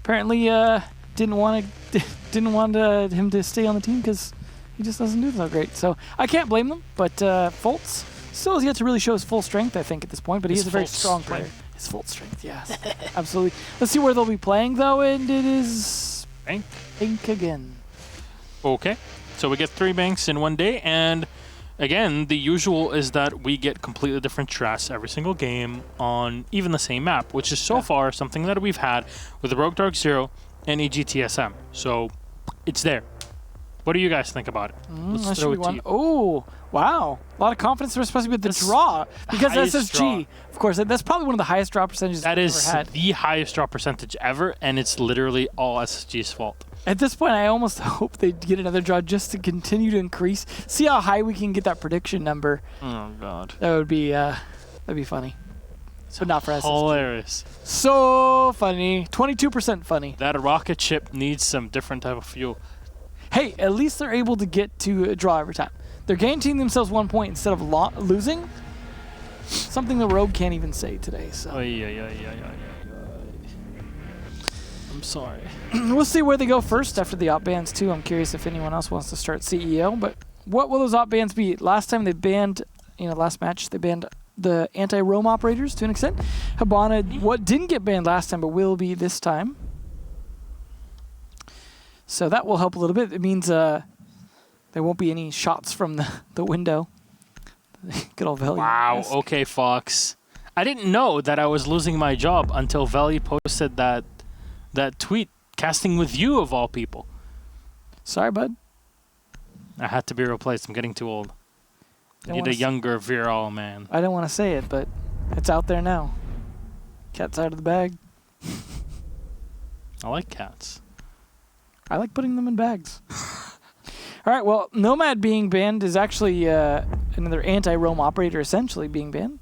apparently didn't want him to stay on the team because he just doesn't do so great. So I can't blame them, but Foltz still has yet to really show his full strength, I think, at this point, but he is a very strong player. His full strength, yes. Absolutely. Let's see where they'll be playing, though, and it is Bank again. Okay, so we get 3 banks in one day, and again, the usual is that we get completely different strats every single game on even the same map, which is so far something that we've had with the Rogue Dark Zero and EGTSM. So it's there. What do you guys think about it? Let's throw it to you. Oh, wow. A lot of confidence we're supposed to be with the draw. Because SSG, of course, that's probably one of the highest draw percentages that I've is ever had. The highest draw percentage ever, and it's literally all SSG's fault. At this point, I almost hope they get another draw just to continue to increase. See how high we can get that prediction number. Oh, God. That would be, that'd be funny. So not for SSG. Hilarious. So funny. 22% funny. That rocket ship needs some different type of fuel. Hey, at least they're able to get to a draw every time. They're guaranteeing themselves 1 point instead of losing. Something the Rogue can't even say today. So. I'm sorry. We'll see where they go first after the op bans too. I'm curious if anyone else wants to start CEO. But what will those op bans be? Last time they banned, last match they banned the anti-roam operators to an extent. Habana, what didn't get banned last time but will be this time. So that will help a little bit. It means there won't be any shots from the window. Good old Veli. Wow, okay, Fox. I didn't know that I was losing my job until Veli posted that tweet, casting with you of all people. Sorry, bud. I had to be replaced. I'm getting too old. I need a younger virile man. I don't want to say it, but it's out there now. Cat's out of the bag. I like cats. I like putting them in bags. All right, well, Nomad being banned is actually another anti-roam operator essentially being banned.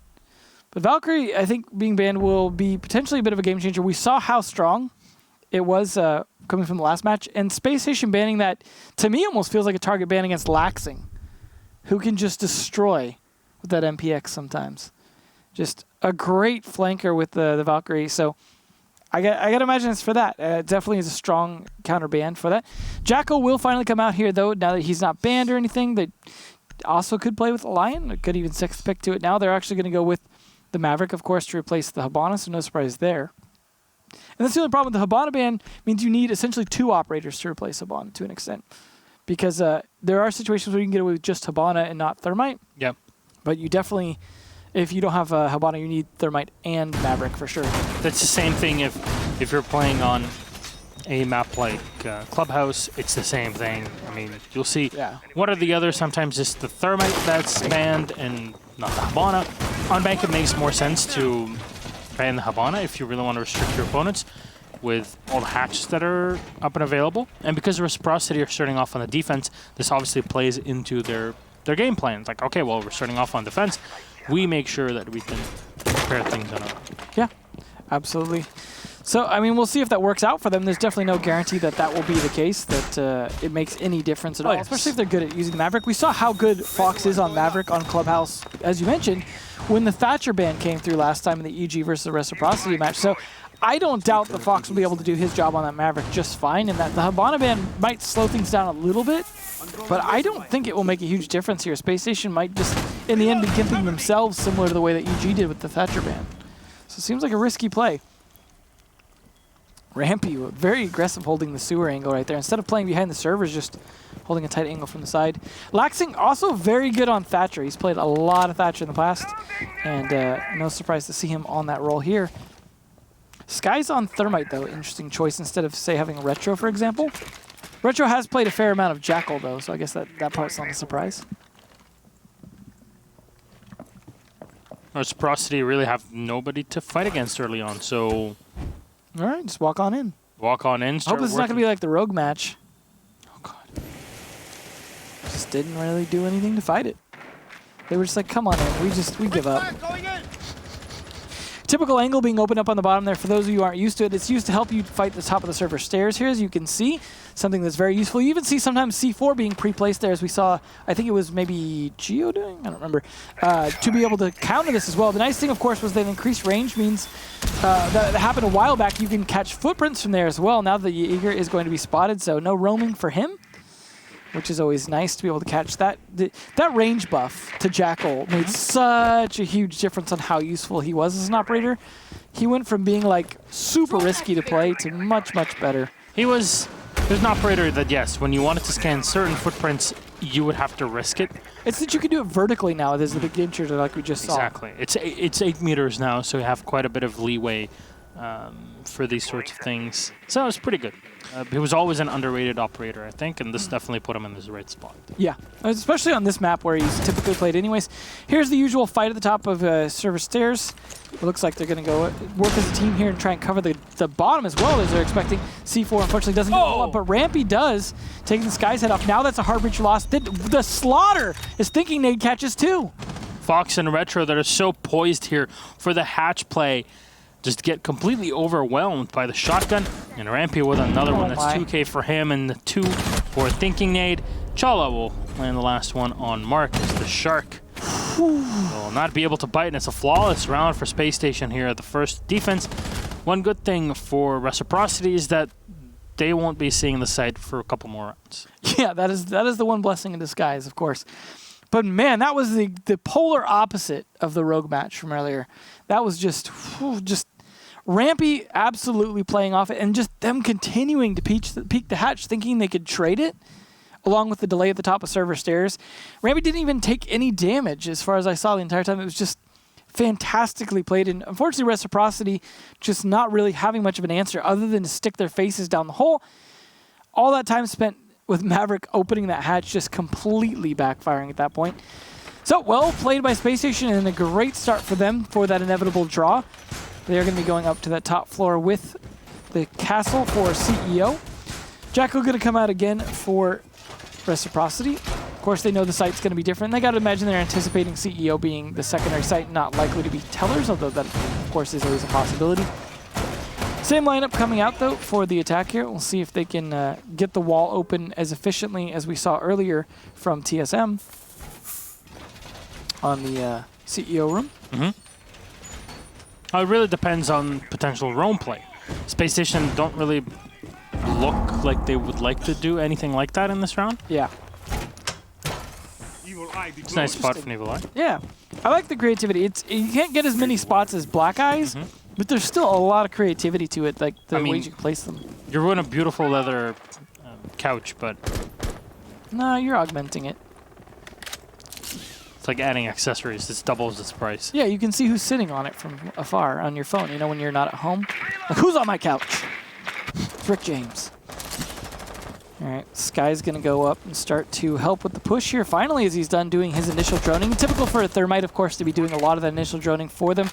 But Valkyrie, I think, being banned will be potentially a bit of a game changer. We saw how strong it was coming from the last match. And Spacestation banning that, to me, almost feels like a target ban against Laxing, who can just destroy with that MPX sometimes. Just a great flanker with the Valkyrie. So I got to imagine it's for that. Definitely is a strong counter ban for that. Jacko will finally come out here, though, now that he's not banned or anything. They also could play with Lion. It could even sixth pick to it now. They're actually going to go with the Maverick, of course, to replace the Habana, so no surprise there. And that's the only problem with the Habana ban, means you need essentially 2 operators to replace Habana to an extent. Because there are situations where you can get away with just Habana and not Thermite. Yep. But you definitely, if you don't have Habana, you need Thermite and Maverick for sure. That's the same thing if you're playing on a map like Clubhouse, it's the same thing. I mean, you'll see what are the others. Sometimes it's the Thermite that's banned and not the Habana. On Bank, it makes more sense to ban the Habana if you really want to restrict your opponents with all the hatches that are up and available. And because Reciprocity are starting off on the defense, this obviously plays into their game plan. It's like, okay, well, we're starting off on defense. We make sure that we can prepare things on our... Yeah, absolutely. So, I mean, we'll see if that works out for them. There's definitely no guarantee that that will be the case, that it makes any difference at all, especially if they're good at using Maverick. We saw how good Fox is on Maverick on Clubhouse, as you mentioned, when the Thatcher ban came through last time in the EG versus the Reciprocity match. So I don't doubt that Fox will be able to do his job on that Maverick just fine, and that the Habana ban might slow things down a little bit, but I don't think it will make a huge difference here. Spacestation might just, in the end, be gimping themselves similar to the way that EG did with the Thatcher ban. So it seems like a risky play. Rampy, very aggressive holding the sewer angle right there. Instead of playing behind the servers, just holding a tight angle from the side. Laxing also very good on Thatcher. He's played a lot of Thatcher in the past, and no surprise to see him on that role here. Sky's on Thermite, though. Interesting choice instead of, say, having Retro, for example. Retro has played a fair amount of Jackal, though, so I guess that part's not a surprise. Reciprocity really have nobody to fight against early on, so... All right, just walk on in. Walk on in. I hope this is not going to be like the Rogue match. Oh, God. Just didn't really do anything to fight it. They were just like, come on in. We give up. Typical angle being opened up on the bottom there. For those of you who aren't used to it, it's used to help you fight the top of the server stairs here, as you can see. Something that's very useful. You even see sometimes C4 being pre-placed there, as we saw, I think it was maybe Geo doing? I don't remember. To be able to counter this as well. The nice thing, of course, was that increased range means that happened a while back. You can catch footprints from there as well. Now the Jaeger is going to be spotted, so no roaming for him, which is always nice to be able to catch that. That range buff to Jackal made such a huge difference on how useful he was as an operator. He went from being like super risky to play to much, much better. There's an operator that, yes, when you wanted to scan certain footprints, you would have to risk it. It's that you can do it vertically now. There's the big game changer like we just saw. Exactly. It's 8 meters now, so you have quite a bit of leeway for these sorts of things. So it's pretty good. He was always an underrated operator, I think, and this definitely put him in the right spot. Yeah, especially on this map where he's typically played anyways. Here's the usual fight at the top of server stairs. It looks like they're going to go work as a team here and try and cover the bottom as well, as they're expecting. C4 unfortunately doesn't do a lot, but Rampy does, taking the Sky's head off. Now that's a hard breach loss. The Slaughter is thinking nade catches too. Fox and Retro that are so poised here for the hatch play just get completely overwhelmed by the shotgun. And Rampy with another one that's 2K for him and the 2 for thinking nade. Chala will land the last one on Marcus, the Shark. Will not be able to bite, and it's a flawless round for Space Station here at the first defense. One good thing for Reciprocity is that they won't be seeing the site for a couple more rounds. Yeah, that is the one blessing in disguise, of course. But man, that was the polar opposite of the Rogue match from earlier. That was just Rampy absolutely playing off it, and just them continuing to peek the hatch, thinking they could trade it, along with the delay at the top of server stairs. Rampy didn't even take any damage as far as I saw the entire time. It was just fantastically played, and unfortunately Reciprocity just not really having much of an answer other than to stick their faces down the hole. All that time spent with Maverick opening that hatch just completely backfiring at that point. So, well played by Space Station, and a great start for them for that inevitable draw. They're going to be going up to that top floor with the castle for CEO. Jackal going to come out again for Reciprocity. Of course, they know the site's going to be different. They got to imagine they're anticipating CEO being the secondary site, not likely to be tellers, although that, of course, is always a possibility. Same lineup coming out, though, for the attack here. We'll see if they can get the wall open as efficiently as we saw earlier from TSM on the CEO room. It really depends on potential roam play. Space Station don't really look like they would like to do anything like that in this round. Yeah. It's a nice spot from Evil Eye. Yeah. I like the creativity. You can't get as many spots as Black Eyes, but there's still a lot of creativity to it, like the ways you can place them. You're in a beautiful leather couch, but... No, you're augmenting it. It's like adding accessories. This doubles its price. Yeah, you can see who's sitting on it from afar on your phone, you know, when you're not at home. Like, who's on my couch? It's Rick James. All right, Sky's going to go up and start to help with the push here. Finally, as he's done doing his initial droning. Typical for a Thermite, of course, to be doing a lot of that initial droning for them.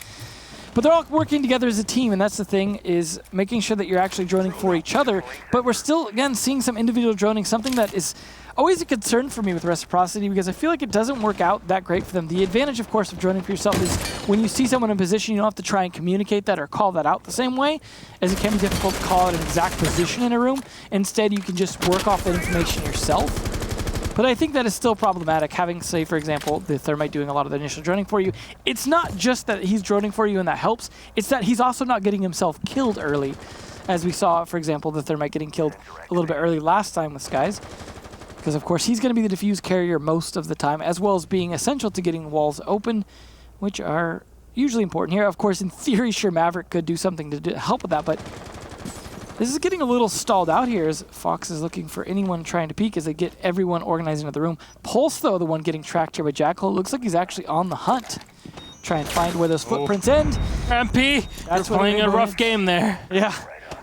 But they're all working together as a team, and that's the thing, is making sure that you're actually droning for each other. But we're still, again, seeing some individual droning, something that is always a concern for me with Reciprocity, because I feel like it doesn't work out that great for them. The advantage, of course, of droning for yourself is when you see someone in position, you don't have to try and communicate that or call that out the same way, as it can be difficult to call out an exact position in a room. Instead, you can just work off that information yourself. But I think that is still problematic, having, say, for example, the Thermite doing a lot of the initial droning for you. It's not just that he's droning for you and that helps, it's that he's also not getting himself killed early, as we saw, for example, the Thermite getting killed a little bit early last time with Skies. Because, of course, he's going to be the diffuse carrier most of the time, as well as being essential to getting walls open, which are usually important here. Of course, in theory, sure, Maverick could do something to help with that, but this is getting a little stalled out here as Fox is looking for anyone trying to peek as they get everyone organized into the room. Pulse, though, the one getting tracked here by Jackal. It looks like he's actually on the hunt. Try and find where those footprints end. Rampy, you're playing a rough game there. Yeah.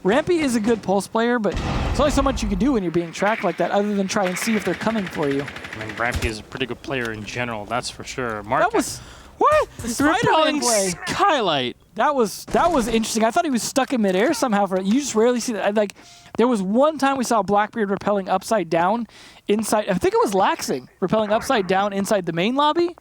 Rampy is a good Pulse player, but there's only so much you can do when you're being tracked like that other than try and see if they're coming for you. I mean, Rampy is a pretty good player in general, that's for sure. That was... What? The Spider-Man play. Skylight. That was interesting. I thought he was stuck in midair somehow. You just rarely see that. Like, there was one time we saw Blackbeard rappelling upside down inside. I think it was Laxing rappelling upside down inside the main lobby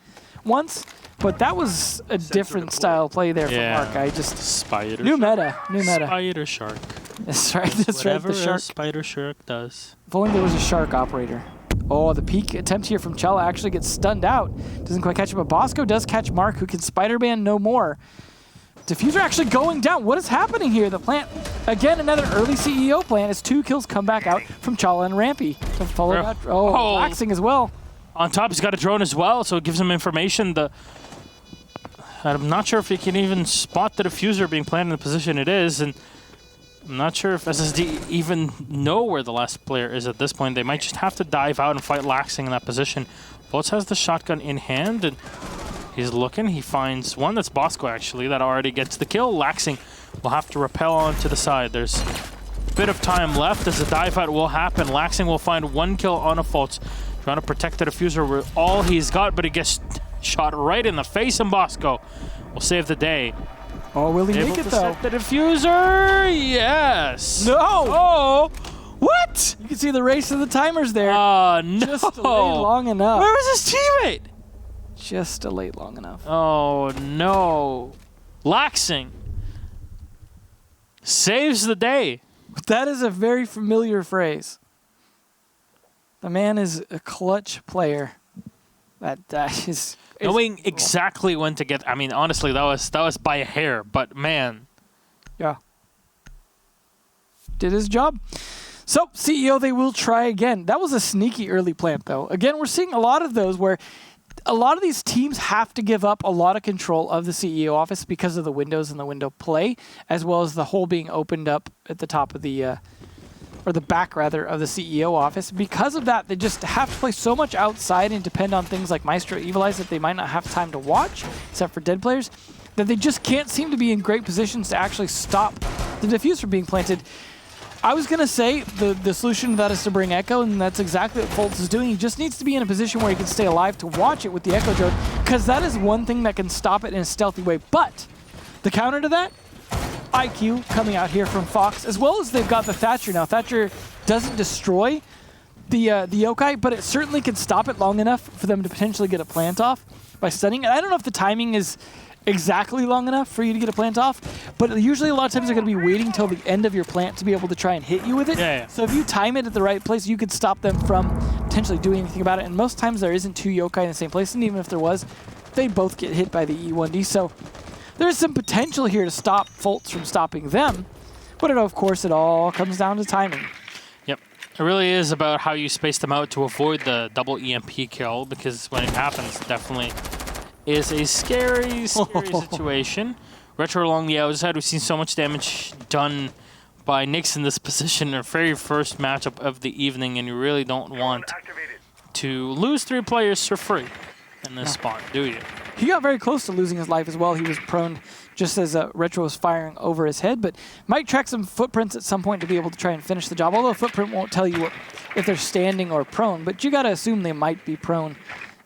once. But that was a different style play there from Mark. I just Spider. New meta. Spider shark. That's right. That's Whatever right. The shark. a spider shark does. If only there was a shark operator. Oh, the peak attempt here from Chella actually gets stunned out. Doesn't quite catch him, but Bosco does catch Mark, who can Spider-Man no more. Diffuser actually going down. What is happening here? The plant, again, another early CEO plant as 2 kills come back out from Chala and Rampy. To follow that. Oh, Waxing as well. On top, he's got a drone as well, so it gives him information. I'm not sure if he can even spot the diffuser being planted in the position it is, and I'm not sure if SSD even know where the last player is at this point. They might just have to dive out and fight Laxing in that position. Boltz has the shotgun in hand, and he's looking. He finds one. That's Bosco, actually, that already gets the kill. Laxing will have to rappel on to the side. There's a bit of time left as the dive out will happen. Laxing will find 1 kill on a Fultz, trying to protect the diffuser with all he's got, but he gets shot right in the face, and Bosco will save the day. Oh, will he make it, though? Set the diffuser? Yes. No! Oh! What? You can see the race of the timers there. No. Just delayed long enough. Where was his teammate? Just delayed long enough. Oh, no. Laxing saves the day. That is a very familiar phrase. The man is a clutch player. That is knowing exactly when to get. I mean, honestly, that was by a hair, but man. Yeah. Did his job. So, CEO, they will try again. That was a sneaky early plant, though. Again, we're seeing a lot of those where a lot of these teams have to give up a lot of control of the CEO office because of the windows and the window play, as well as the hole being opened up at the top of the, or the back, rather, of the CEO office. Because of that, they just have to play so much outside and depend on things like Maestro Evilize that they might not have time to watch, except for dead players, that they just can't seem to be in great positions to actually stop the diffuse from being planted. I was going to say the solution to that is to bring Echo, and that's exactly what Fultz is doing. He just needs to be in a position where he can stay alive to watch it with the Echo drone, because that is one thing that can stop it in a stealthy way. But the counter to that, IQ coming out here from Fox, as well as they've got the Thatcher now. Thatcher doesn't destroy the yokai, but it certainly can stop it long enough for them to potentially get a plant off by stunning. And I don't know if the timing is exactly long enough for you to get a plant off, but usually a lot of times they're going to be waiting till the end of your plant to be able to try and hit you with it. Yeah. So if you time it at the right place, you could stop them from potentially doing anything about it. And most times there isn't 2 yokai in the same place, and even if there was, they'd both get hit by the E1D. So there's some potential here to stop Fultz from stopping them, but of course it all comes down to timing. Yep. It really is about how you space them out to avoid the double EMP kill, because when it happens, definitely is a scary situation. Retro along the outside. We've seen so much damage done by Nyx in this position, our very first matchup of the evening, and you really don't want to lose 3 players for free in this spot, do you? He got very close to losing his life as well. He was prone just as Retro was firing over his head, but might track some footprints at some point to be able to try and finish the job, although a footprint won't tell you if they're standing or prone, but you got to assume they might be prone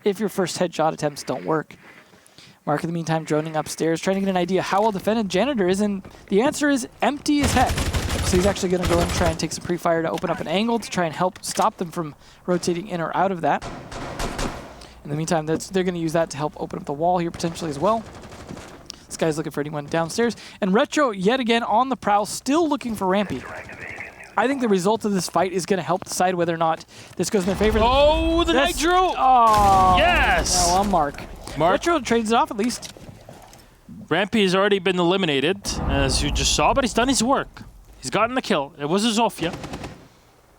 if your first headshot attempts don't work. Mark, in the meantime, droning upstairs, trying to get an idea how well defended Janitor is, and the answer is empty as heck. So he's actually going to go and try and take some pre-fire to open up an angle to try and help stop them from rotating in or out of that. In the meantime, they're going to use that to help open up the wall here potentially as well. This guy's looking for anyone downstairs. And Retro, yet again, on the prowl, still looking for Rampy. I think the result of this fight is going to help decide whether or not this goes in their favor. Oh, the Nitro! Oh, yes! No, on Mark. Retro trades it off at least. Rampy has already been eliminated, as you just saw, but he's done his work. He's gotten the kill. It was a Zofia.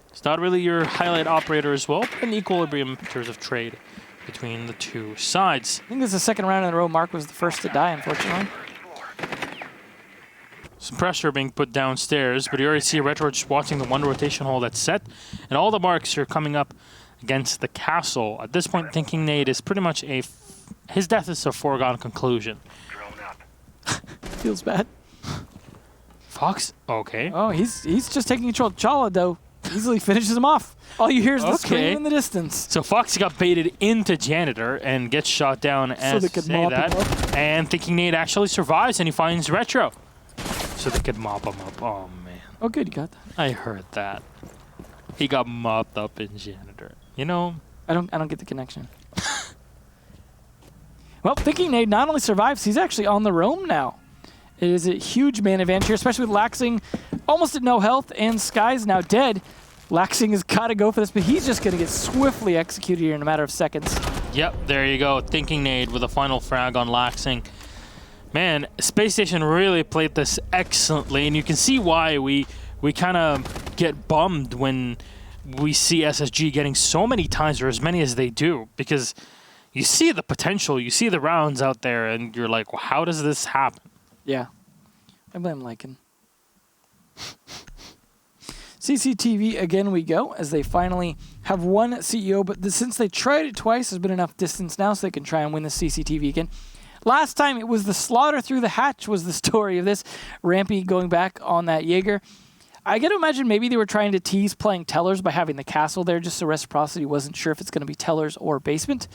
It's not really your highlight operator as well, but an equilibrium in terms of trade between the 2 sides. I think this is the second round in a row. Mark was the first to die, unfortunately. Some pressure being put downstairs, but you already see Retro just watching the 1 rotation hole that's set, and all the marks are coming up against the castle. At this point, thinking Nate is pretty much his death is a foregone conclusion. Feels bad. Fox? Okay. Oh, he's just taking control of Chala, though. Easily finishes him off. All you hear is the scream in the distance. So Fox got baited into Janitor and gets shot down as they could mop him up. And thinking Nate actually survives, and he finds Retro. So they could mop him up. Oh, man. Oh, good. You got that. I heard that. He got mopped up in Janitor. You know? I don't get the connection. Well, Thinking Nade not only survives, he's actually on the roam now. It is a huge man advantage here, especially with Laxing almost at no health and Sky's now dead. Laxing has got to go for this, but he's just going to get swiftly executed here in a matter of seconds. Yep, there you go. Thinking Nade with a final frag on Laxing. Man, Space Station really played this excellently, and you can see why we kind of get bummed when we see SSG getting so many times or as many as they do, because you see the potential, you see the rounds out there, and you're like, well, how does this happen? Yeah. I blame Lycan. CCTV, again we go, as they finally have one CEO, but since they tried it twice, there's been enough distance now so they can try and win the CCTV again. Last time, it was the slaughter through the hatch was the story of this. Rampy going back on that Jaeger. I got to imagine maybe they were trying to tease playing Tellers by having the castle there, just so Reciprocity wasn't sure if it's going to be Tellers or Basement.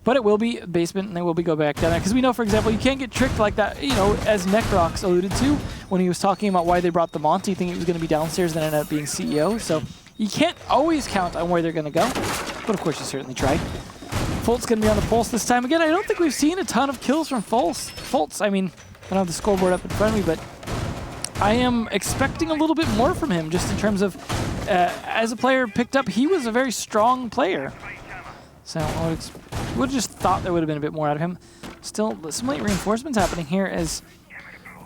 But it will be Basement, and they will be go back down there. Because we know, for example, you can't get tricked like that, you know, as Necrox alluded to when he was talking about why they brought the Monty, thinking it was going to be downstairs, then ended up being CEO. So you can't always count on where they're going to go. But of course, you certainly tried. Fult's going to be on the pulse this time. Again, I don't think we've seen a ton of kills from Fultz. I mean, I don't have the scoreboard up in front of me, but I am expecting a little bit more from him, just in terms of, as a player picked up, he was a very strong player. So I would have just thought there would have been a bit more out of him. Still, some late reinforcements happening here as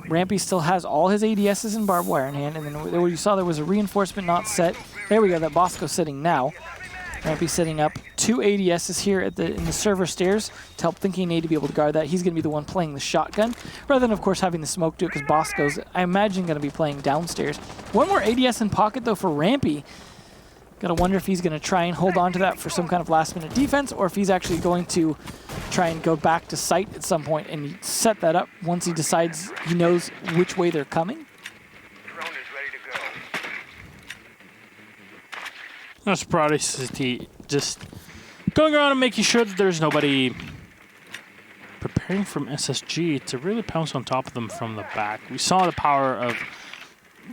Rampy still has all his ADSs and barbed wire in hand, and then what you saw, there was a reinforcement not set. There we go, that Bosco's sitting now. Rampy setting up 2 ADSs here at in the server stairs to help Thinking Nade to be able to guard that. He's going to be the one playing the shotgun, rather than, of course, having the smoke do it, because Bosco's, I imagine, going to be playing downstairs. One more ADS in pocket, though, for Rampy. Gotta wonder if he's going to try and hold on to that for some kind of last-minute defense, or if he's actually going to try and go back to site at some point and set that up once he decides he knows which way they're coming. Reciprocity just going around and making sure that there's nobody preparing from SSG to really pounce on top of them from the back. We saw the power of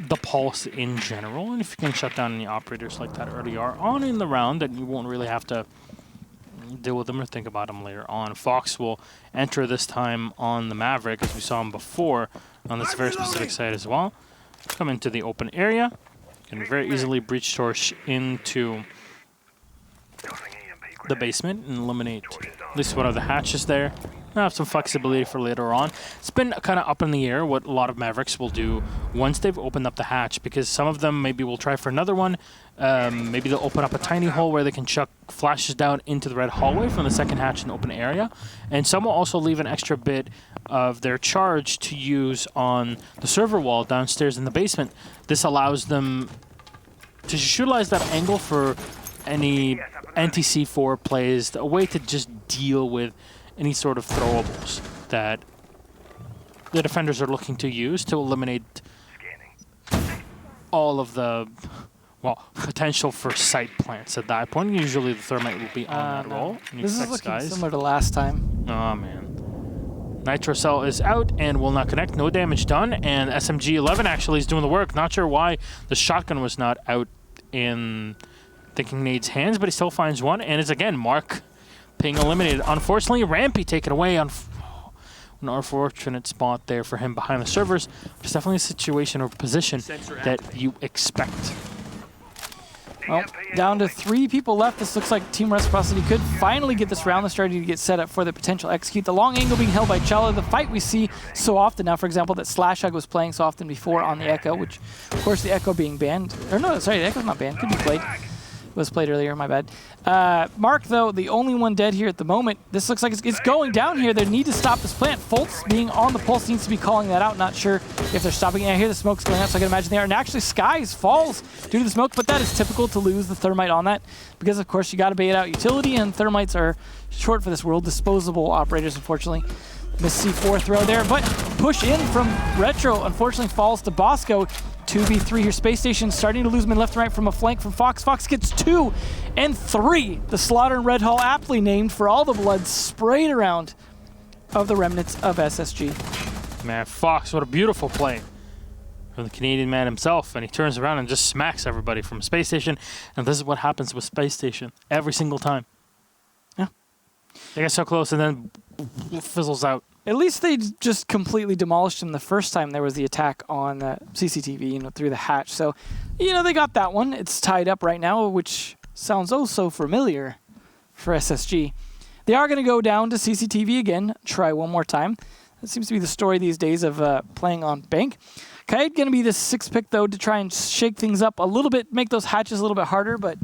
the pulse in general, and if you can shut down any operators like that earlier on in the round, then you won't really have to deal with them or think about them later on. Fox will enter this time on the Maverick, as we saw him before on this very specific site as well. Come into the open area. Can very easily breach torch into the basement and eliminate at least one of the hatches there. Have some flexibility for later on. It's been kind of up in the air what a lot of Mavericks will do once they've opened up the hatch, because some of them maybe will try for another one. Maybe they'll open up a tiny hole where they can chuck flashes down into the red hallway from the second hatch in the open area. And some will also leave an extra bit of their charge to use on the server wall downstairs in the basement. This allows them to just utilize that angle for any anti-C4 plays, a way to just deal with any sort of throwables that the defenders are looking to use to eliminate all of the, well, potential for site plants at that point. Usually the thermite will be on that roll. This is looking similar to last time. Oh, man. Nitro Cell is out and will not connect. No damage done. And SMG-11 actually is doing the work. Not sure why the shotgun was not out in Thinking Nade's hands, but he still finds one. And it's, again, Mark being eliminated. Unfortunately, Rampy taken away on an unfortunate spot there for him behind the servers. It's definitely a situation or position that you expect. Well, down to 3 people left. This looks like Team Reciprocity could finally get this round. They're starting to get set up for the potential execute. The long angle being held by Cello. The fight we see so often now, for example, that Slash Hug was playing so often before on the Echo, which, of course, the Echo being banned. Or no, sorry, the Echo's not banned. Could be played. Was played earlier, my bad. Mark, though, the only one dead here at the moment. This looks like it's going down here. They need to stop this plant. Fultz being on the pulse needs to be calling that out. Not sure if they're stopping it. I hear the smoke's going out, so I can imagine they are. And actually, Skies falls due to the smoke, but that is typical to lose the thermite on that because, of course, you got to bait out utility, and thermites are short for this world. Disposable operators, unfortunately. Miss C4 throw there, but push in from Retro, unfortunately, falls to Bosco. 2v3 here. Space Station starting to lose men left and right from a flank from Fox. Fox gets 2 and 3. The Slaughter and Red Hall aptly named for all the blood sprayed around of the remnants of SSG. Man, Fox, what a beautiful play from the Canadian man himself. And he turns around and just smacks everybody from Space Station. And this is what happens with Space Station every single time. Yeah. They get so close and then fizzles out. At least they just completely demolished him the first time there was the attack on the CCTV, through the hatch. So, they got that one. It's tied up right now, which sounds oh so familiar for SSG. They are going to go down to CCTV again, try one more time. That seems to be the story these days of playing on Bank. Kaid going to be the 6th pick, though, to try and shake things up a little bit, make those hatches a little bit harder, but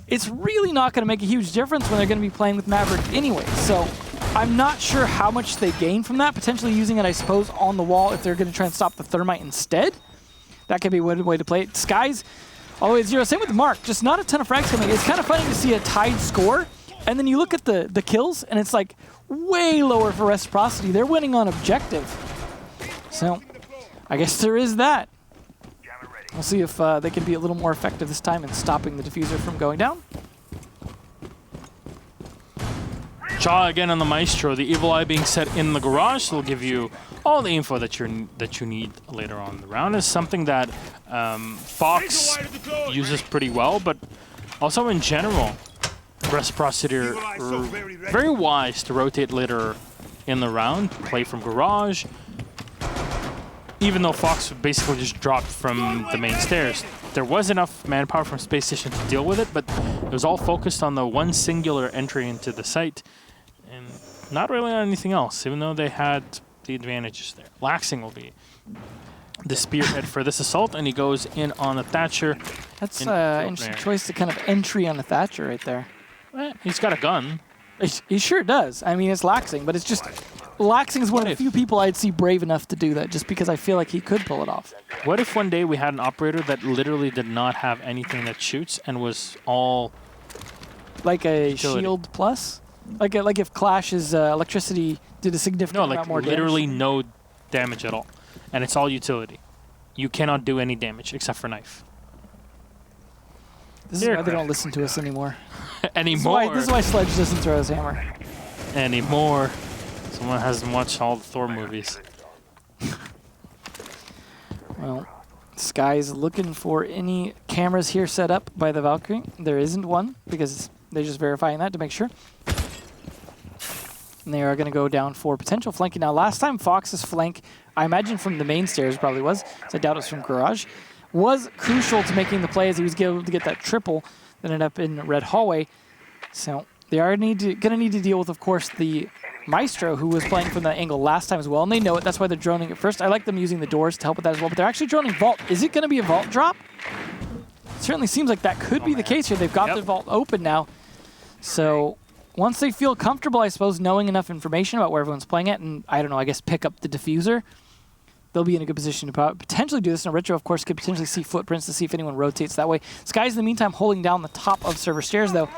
it's really not going to make a huge difference when they're going to be playing with Maverick anyway. So I'm not sure how much they gain from that, potentially using it, I suppose, on the wall if they're going to try and stop the Thermite instead. That could be one way to play it. Skies all the way to 0. Same with Mark, just not a ton of frags coming. It's kind of funny to see a tied score, and then you look at the kills, and it's like way lower for Reciprocity. They're winning on objective. So I guess there is that. We'll see if they can be a little more effective this time in stopping the diffuser from going down. Chaw again on the Maestro. The Evil Eye being set in the garage will give you all the info that you need later on in the round. Is something that Fox uses pretty well, but also in general, Reciprocity are very wise to rotate later in the round, play from garage. Even though Fox basically just dropped from the main stairs. There was enough manpower from Spacestation to deal with it, but it was all focused on the one singular entry into the site, and not really on anything else, even though they had the advantages there. Laxing will be the spearhead for this assault, and he goes in on the Thatcher. That's an interesting choice to kind of entry on the Thatcher right there. He's got a gun. He sure does. I mean, it's Laxing, but it's just... Laxing is one of the few people I'd see brave enough to do that, just because I feel like he could pull it off. What if one day we had an operator that literally did not have anything that shoots and was all... Like a utility. Shield plus? Like if Clash's electricity did a significant amount more damage? No, like literally no damage at all. And it's all utility. You cannot do any damage except for knife. This is why they don't listen to us anymore. Anymore? This is why Sledge doesn't throw his hammer. Anymore. Someone hasn't watched all the Thor movies. Well, Sky's looking for any cameras here set up by the Valkyrie. There isn't one, because they're just verifying that to make sure. And they are going to go down for potential flanking. Now, last time Fox's flank, I imagine from the main stairs probably was, so I doubt it was from garage, was crucial to making the play as he was able to get that triple that ended up in Red Hallway. So they are going to need to deal with, of course, the Maestro, who was playing from that angle last time as well, and they know it. That's why they're droning it first. I like them using the doors to help with that as well, but they're actually droning Vault. Is it going to be a Vault drop? It certainly seems like that could be the case here. They've got the Vault open now. So once they feel comfortable, I suppose, knowing enough information about where everyone's playing at, and I don't know, I guess pick up the diffuser, they'll be in a good position to potentially do this. And Retro, of course, could potentially see footprints to see if anyone rotates that way. Sky's, in the meantime, holding down the top of server stairs, though.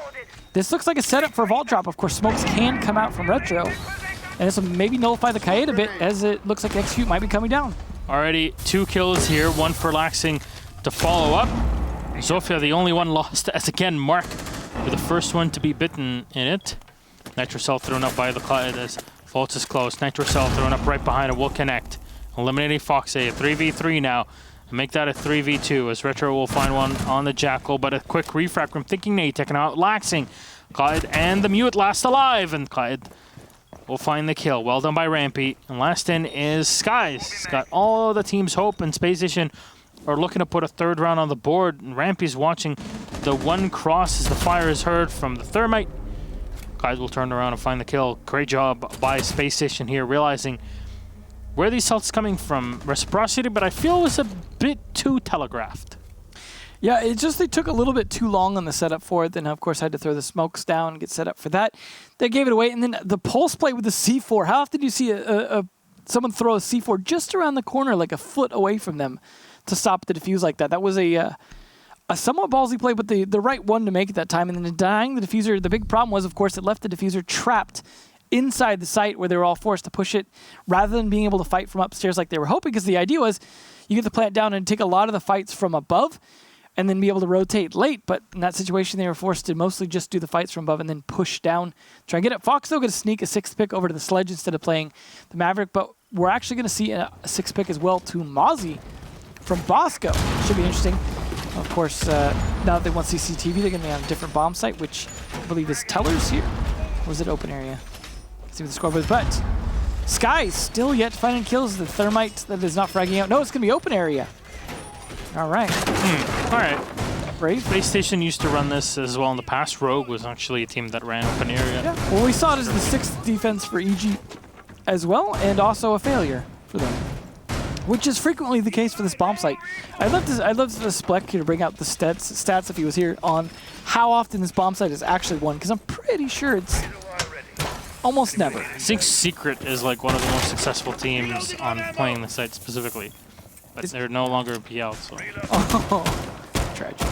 This looks like a setup for Vault Drop. Of course, smokes can come out from Retro. And this will maybe nullify the Kaid a bit, as it looks like Execute might be coming down. Already 2 kills here, 1 for Laxing to follow up. Zofia, the only one lost, as again, Mark, with the first one to be bitten in it. Nitrocell thrown up by the Kaid as Vault is close. Nitrocell thrown up right behind it will connect. Eliminating Fox A 3v3 now. Make that a 3v2 as Retro will find one on the Jackal, but a quick refract from Thinking Nate taking out Laxing. Kaid and the Mute last alive, and Kaid will find the kill. Well done by Rampy. And last in is Skies. He's got all the team's hope, and Spacestation are looking to put a 3rd round on the board, and Rampy's watching the one cross as the fire is heard from the Thermite. Kaid will turn around and find the kill. Great job by Spacestation here, realizing where these salts coming from. Reciprocity, but I feel it was a bit too telegraphed. Yeah, it just, they took a little bit too long on the setup for it. Then, of course, had to throw the smokes down and get set up for that. They gave it away. And then the pulse play with the C4. How often do you see someone throw a C4 just around the corner, like a foot away from them, to stop the defuse like that? That was a somewhat ballsy play, but the right one to make at that time. And then denying the diffuser, the big problem was, of course, it left the diffuser trapped inside the site where they were all forced to push it rather than being able to fight from upstairs like they were hoping, because the idea was you get the plant down and take a lot of the fights from above and then be able to rotate late. But in that situation, they were forced to mostly just do the fights from above and then push down. Try and get it. Fox, though, going to sneak a 6th pick over to the Sledge instead of playing the Maverick. But we're actually going to see a 6th pick as well to Mozzie from Bosco. Should be interesting. Of course, now that they want CCTV, they're going to be on a different bomb site, which I believe is Tellers here. Or is it open area? see what the score was, but Sky still yet to find any kills. The Thermite that is not fragging out. No, it's going to be open area. All right. All right. Brave. Spacestation used to run this as well in the past. Rogue was actually a team that ran open area. Yeah. Well, we saw it as the 6th defense for EG as well, and also a failure for them, which is frequently the case for this bomb site. I'd love the Spleck here to bring out the stats if he was here on how often this bomb site is actually won, because I'm pretty sure it's almost never. I think Secret is like one of the most successful teams on playing the site specifically, but they're no longer in PL, so. Oh, tragic.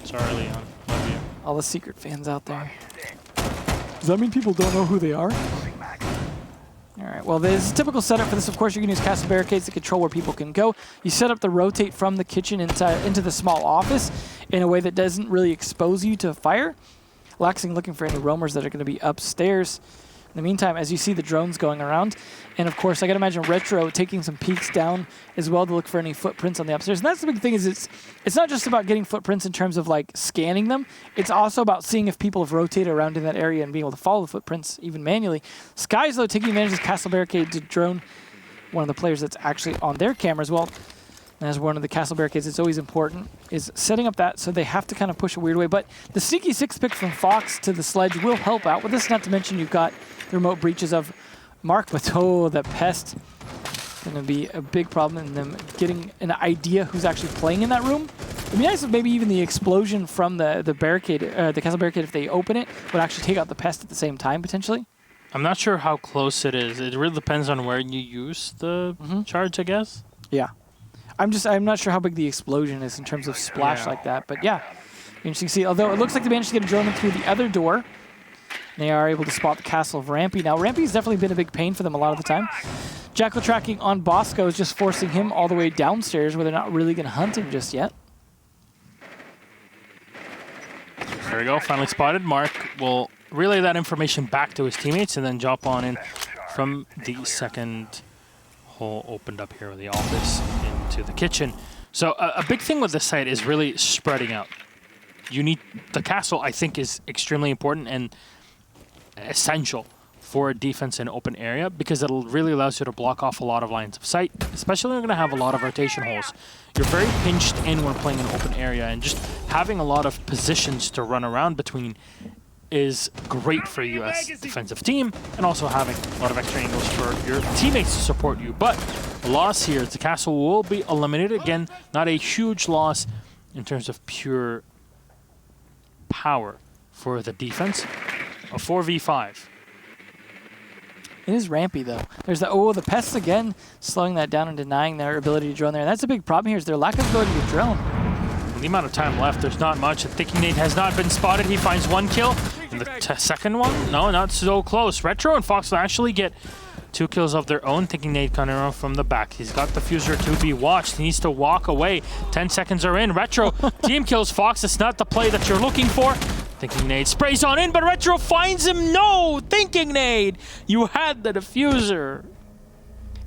Sorry, Leon. Love you. All the Secret fans out there. Does that mean people don't know who they are? All right, well, there's a typical setup for this. Of course, you're going to use castle barricades to control where people can go. You set up the rotate from the kitchen into the small office in a way that doesn't really expose you to fire. Laxing looking for any roamers that are going to be upstairs. In the meantime, as you see the drones going around, and of course, I gotta imagine Retro taking some peeks down as well to look for any footprints on the upstairs. And that's the big thing, is it's not just about getting footprints in terms of like scanning them. It's also about seeing if people have rotated around in that area and being able to follow the footprints even manually. Sky's though taking advantage of Castle Barricade to drone one of the players that's actually on their camera as well. And as one of the castle barricades, it's always important, is setting up that so they have to kind of push a weird way. But the sneaky 6th pick from Fox to the sledge will help out with this, not to mention you've got the remote breaches of Mark, but oh, the pest. Going to be a big problem in them getting an idea who's actually playing in that room. It'd be nice if maybe even the explosion from the barricade, the castle barricade, if they open it, would actually take out the pest at the same time, potentially. I'm not sure how close it is. It really depends on where you use the charge, I guess. Yeah. I'm not sure how big the explosion is in terms of splash like that, but yeah. Interesting to see. Although it looks like they managed to get a drone in through the other door. They are able to spot the castle of Rampy. Now, Rampy's definitely been a big pain for them a lot of the time. Jackal tracking on Bosco is just forcing him all the way downstairs where they're not really going to hunt him just yet. There we go, finally spotted. Mark will relay that information back to his teammates and then jump on in from the second hole opened up here with the office into the kitchen. So a big thing with this site is really spreading out. You need the castle, I think, is extremely important and essential for a defense in open area because it really allows you to block off a lot of lines of sight, especially when you're going to have a lot of rotation holes. You're very pinched in when playing in an open area, and just having a lot of positions to run around between is great for you as a defensive team, and also having a lot of extra angles for your teammates to support you. But the loss here is the castle will be eliminated. Again, not a huge loss in terms of pure power for the defense. A 4v5. It is Rampy, though. There's the pests again, slowing that down and denying their ability to drone there. And that's a big problem here, is their lack of ability to drone. The amount of time left, there's not much. Thinking Nate has not been spotted. He finds one kill. And the second one? No, not so close. Retro and Fox will actually get 2 kills of their own. Thinking Nate coming around from the back. He's got the Fuser to be watched. He needs to walk away. 10 seconds are in. Retro team kills Fox. It's not the play that you're looking for. Thinking Nade sprays on in, but Retro finds him. No! Thinking Nade! You had the diffuser.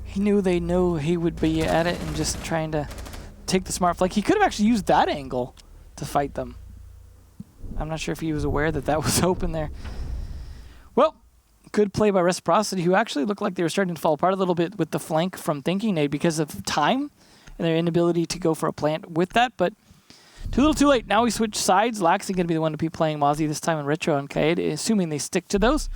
He knew they knew he would be at it and just trying to take the smart flank. He could have actually used that angle to fight them. I'm not sure if he was aware that that was open there. Well, good play by Reciprocity, who actually looked like they were starting to fall apart a little bit with the flank from Thinking Nade because of time and their inability to go for a plant with that, but too little too late. Now we switch sides. Laxing going to be the one to be playing Mozzie this time, and Retro and Kaede, assuming they stick to those.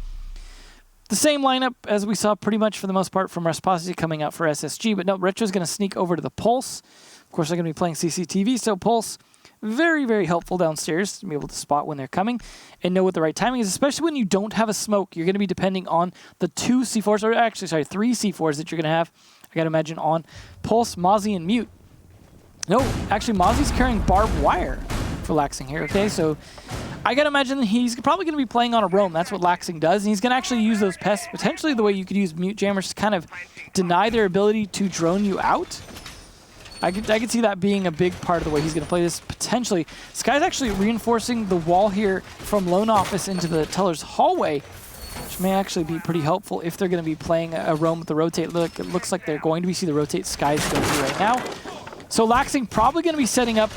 The same lineup as we saw pretty much for the most part from Reciprocity coming out for SSG, but no, Retro's going to sneak over to the Pulse. Of course, they're going to be playing CCTV, so Pulse, very, very helpful downstairs to be able to spot when they're coming and know what the right timing is, especially when you don't have a smoke. You're going to be depending on the 2 C4s, or actually, sorry, 3 C4s that you're going to have, I got to imagine, on Pulse, Mozzie, and Mute. No, actually, Mozzie's carrying barbed wire for Laxing here, okay? So I gotta imagine he's probably gonna be playing on a roam. That's what Laxing does, and he's gonna actually use those pests, potentially the way you could use mute jammers to kind of deny their ability to drone you out. I could see that being a big part of the way he's gonna play this, potentially. This guy's actually reinforcing the wall here from Lone Office into the Teller's hallway, which may actually be pretty helpful if they're gonna be playing a roam with the rotate. Look, it looks like they're going to be. See the rotate Sky's going to right now. So Laxing probably going to be setting up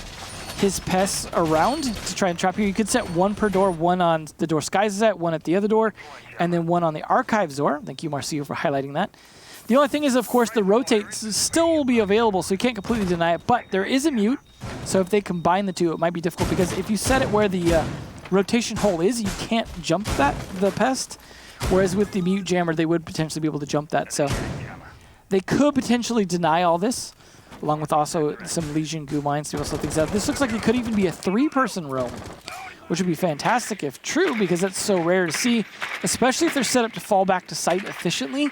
his pests around to try and trap you. You could set one per door, one on the door Skies is at, one at the other door, and then one on the Archives door. Thank you, Marcio, for highlighting that. The only thing is, of course, the rotate still will be available, so you can't completely deny it, but there is a mute, so if they combine the two, it might be difficult, because if you set it where the rotation hole is, you can't jump the pest, whereas with the mute jammer, they would potentially be able to jump that, so they could potentially deny all this, along with also some Legion goo mines to also things out. This looks like it could even be a 3-person roam, which would be fantastic if true, because that's so rare to see, especially if they're set up to fall back to site efficiently,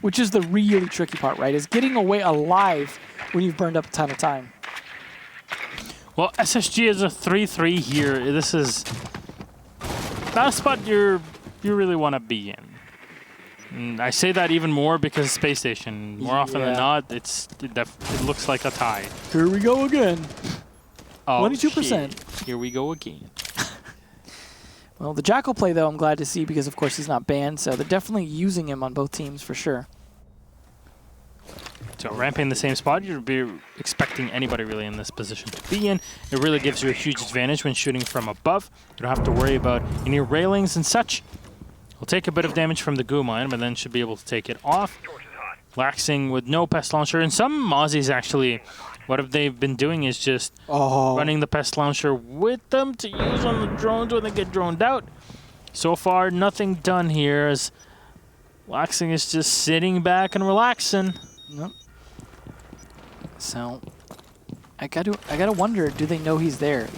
which is the really tricky part, right, is getting away alive when you've burned up a ton of time. Well, SSG is a 3-3 here. This is not a spot you really want to be in. And I say that even more because Space Station, more often than not, it looks like a tie. Here we go again. Oh, 22%. Shit. Here we go again. Well, the Jackal play, though, I'm glad to see because, of course, he's not banned, so they're definitely using him on both teams for sure. So ramping the same spot, you'd be expecting anybody really in this position to be in. It really gives you a huge advantage when shooting from above. You don't have to worry about any railings and such. Will take a bit of damage from the goo mine, but then should be able to take it off. Laxing with no pest launcher, and some Mozzies actually, what they've been doing is just running the pest launcher with them to use on the drones when they get droned out. So far, nothing done here as Laxing is just sitting back and relaxing. Nope. So I gotta wonder, do they know he's there?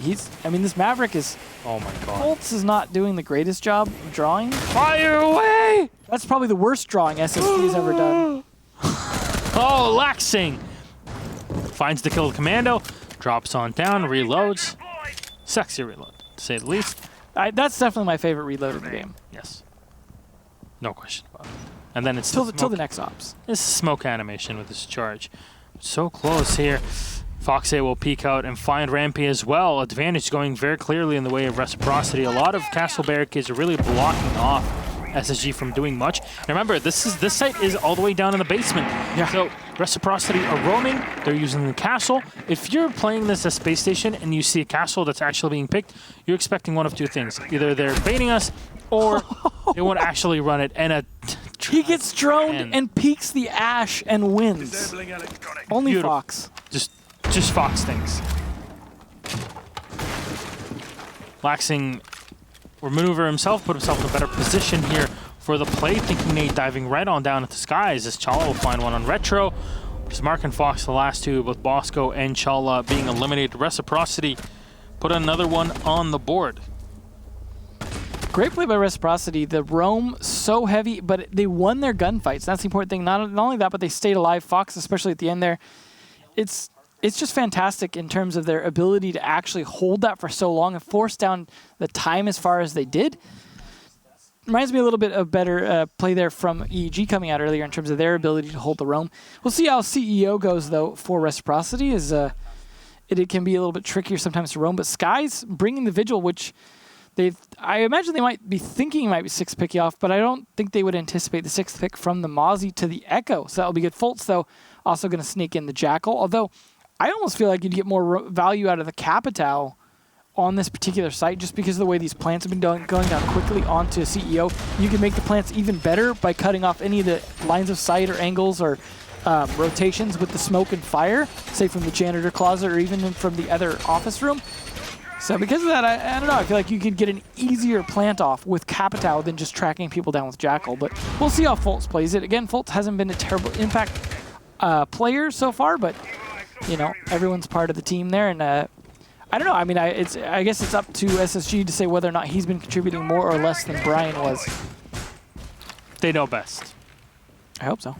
I mean, this Maverick is. Oh my god. Bolts is not doing the greatest job of drawing. Fire away! That's probably the worst drawing SSG has ever done. Oh, Laxing finds the kill commando, drops on down, reloads. Sexy reload, to say the least. That's definitely my favorite reload in the game. Yes. No question about it. And then it's till the next ops. This is smoke animation with this charge. So close here. Foxay will peek out and find Rampy as well. Advantage going very clearly in the way of Reciprocity. A lot of castle barricades are really blocking off SSG from doing much. And remember, this site is all the way down in the basement. Yeah. So Reciprocity are roaming. They're using the castle. If you're playing this as Space Station and you see a castle that's actually being picked, you're expecting one of two things. Either they're baiting us or they won't actually run it. And he gets droned and peeks the ash and wins. Only Beautiful. Fox. Just Fox things. Laxing will maneuver himself, put himself in a better position here for the play, thinking Nate diving right on down into Skies as Chala will find one on Retro. Just Mark and Fox, the last two, both Bosco and Chala being eliminated. Reciprocity put another one on the board. Great play by Reciprocity. The roam so heavy, but they won their gunfights. That's the important thing. Not only that, but they stayed alive. Fox, especially at the end there. It's just fantastic in terms of their ability to actually hold that for so long and force down the time as far as they did. Reminds me a little bit of better play there from EEG coming out earlier in terms of their ability to hold the roam. We'll see how CEO goes, though, for Reciprocity. It can be a little bit trickier sometimes to roam, but Skies bringing the Vigil, which I imagine they might be thinking might be 6th pick off, but I don't think they would anticipate the 6th pick from the Mozzie to the Echo. So that'll be good. Fultz, though, also going to sneak in the Jackal, although I almost feel like you'd get more value out of the Capitao on this particular site just because of the way these plants have been going down quickly onto CEO. You can make the plants even better by cutting off any of the lines of sight or angles or rotations with the smoke and fire, say from the janitor closet or even from the other office room. So because of that, I don't know, I feel like you could get an easier plant off with Capitao than just tracking people down with Jackal, but we'll see how Fultz plays it. Again, Fultz hasn't been a terrible impact player so far, but you know, everyone's part of the team there, and I don't know. I mean, I guess it's up to SSG to say whether or not he's been contributing more or less than Brian was. They know best. I hope so.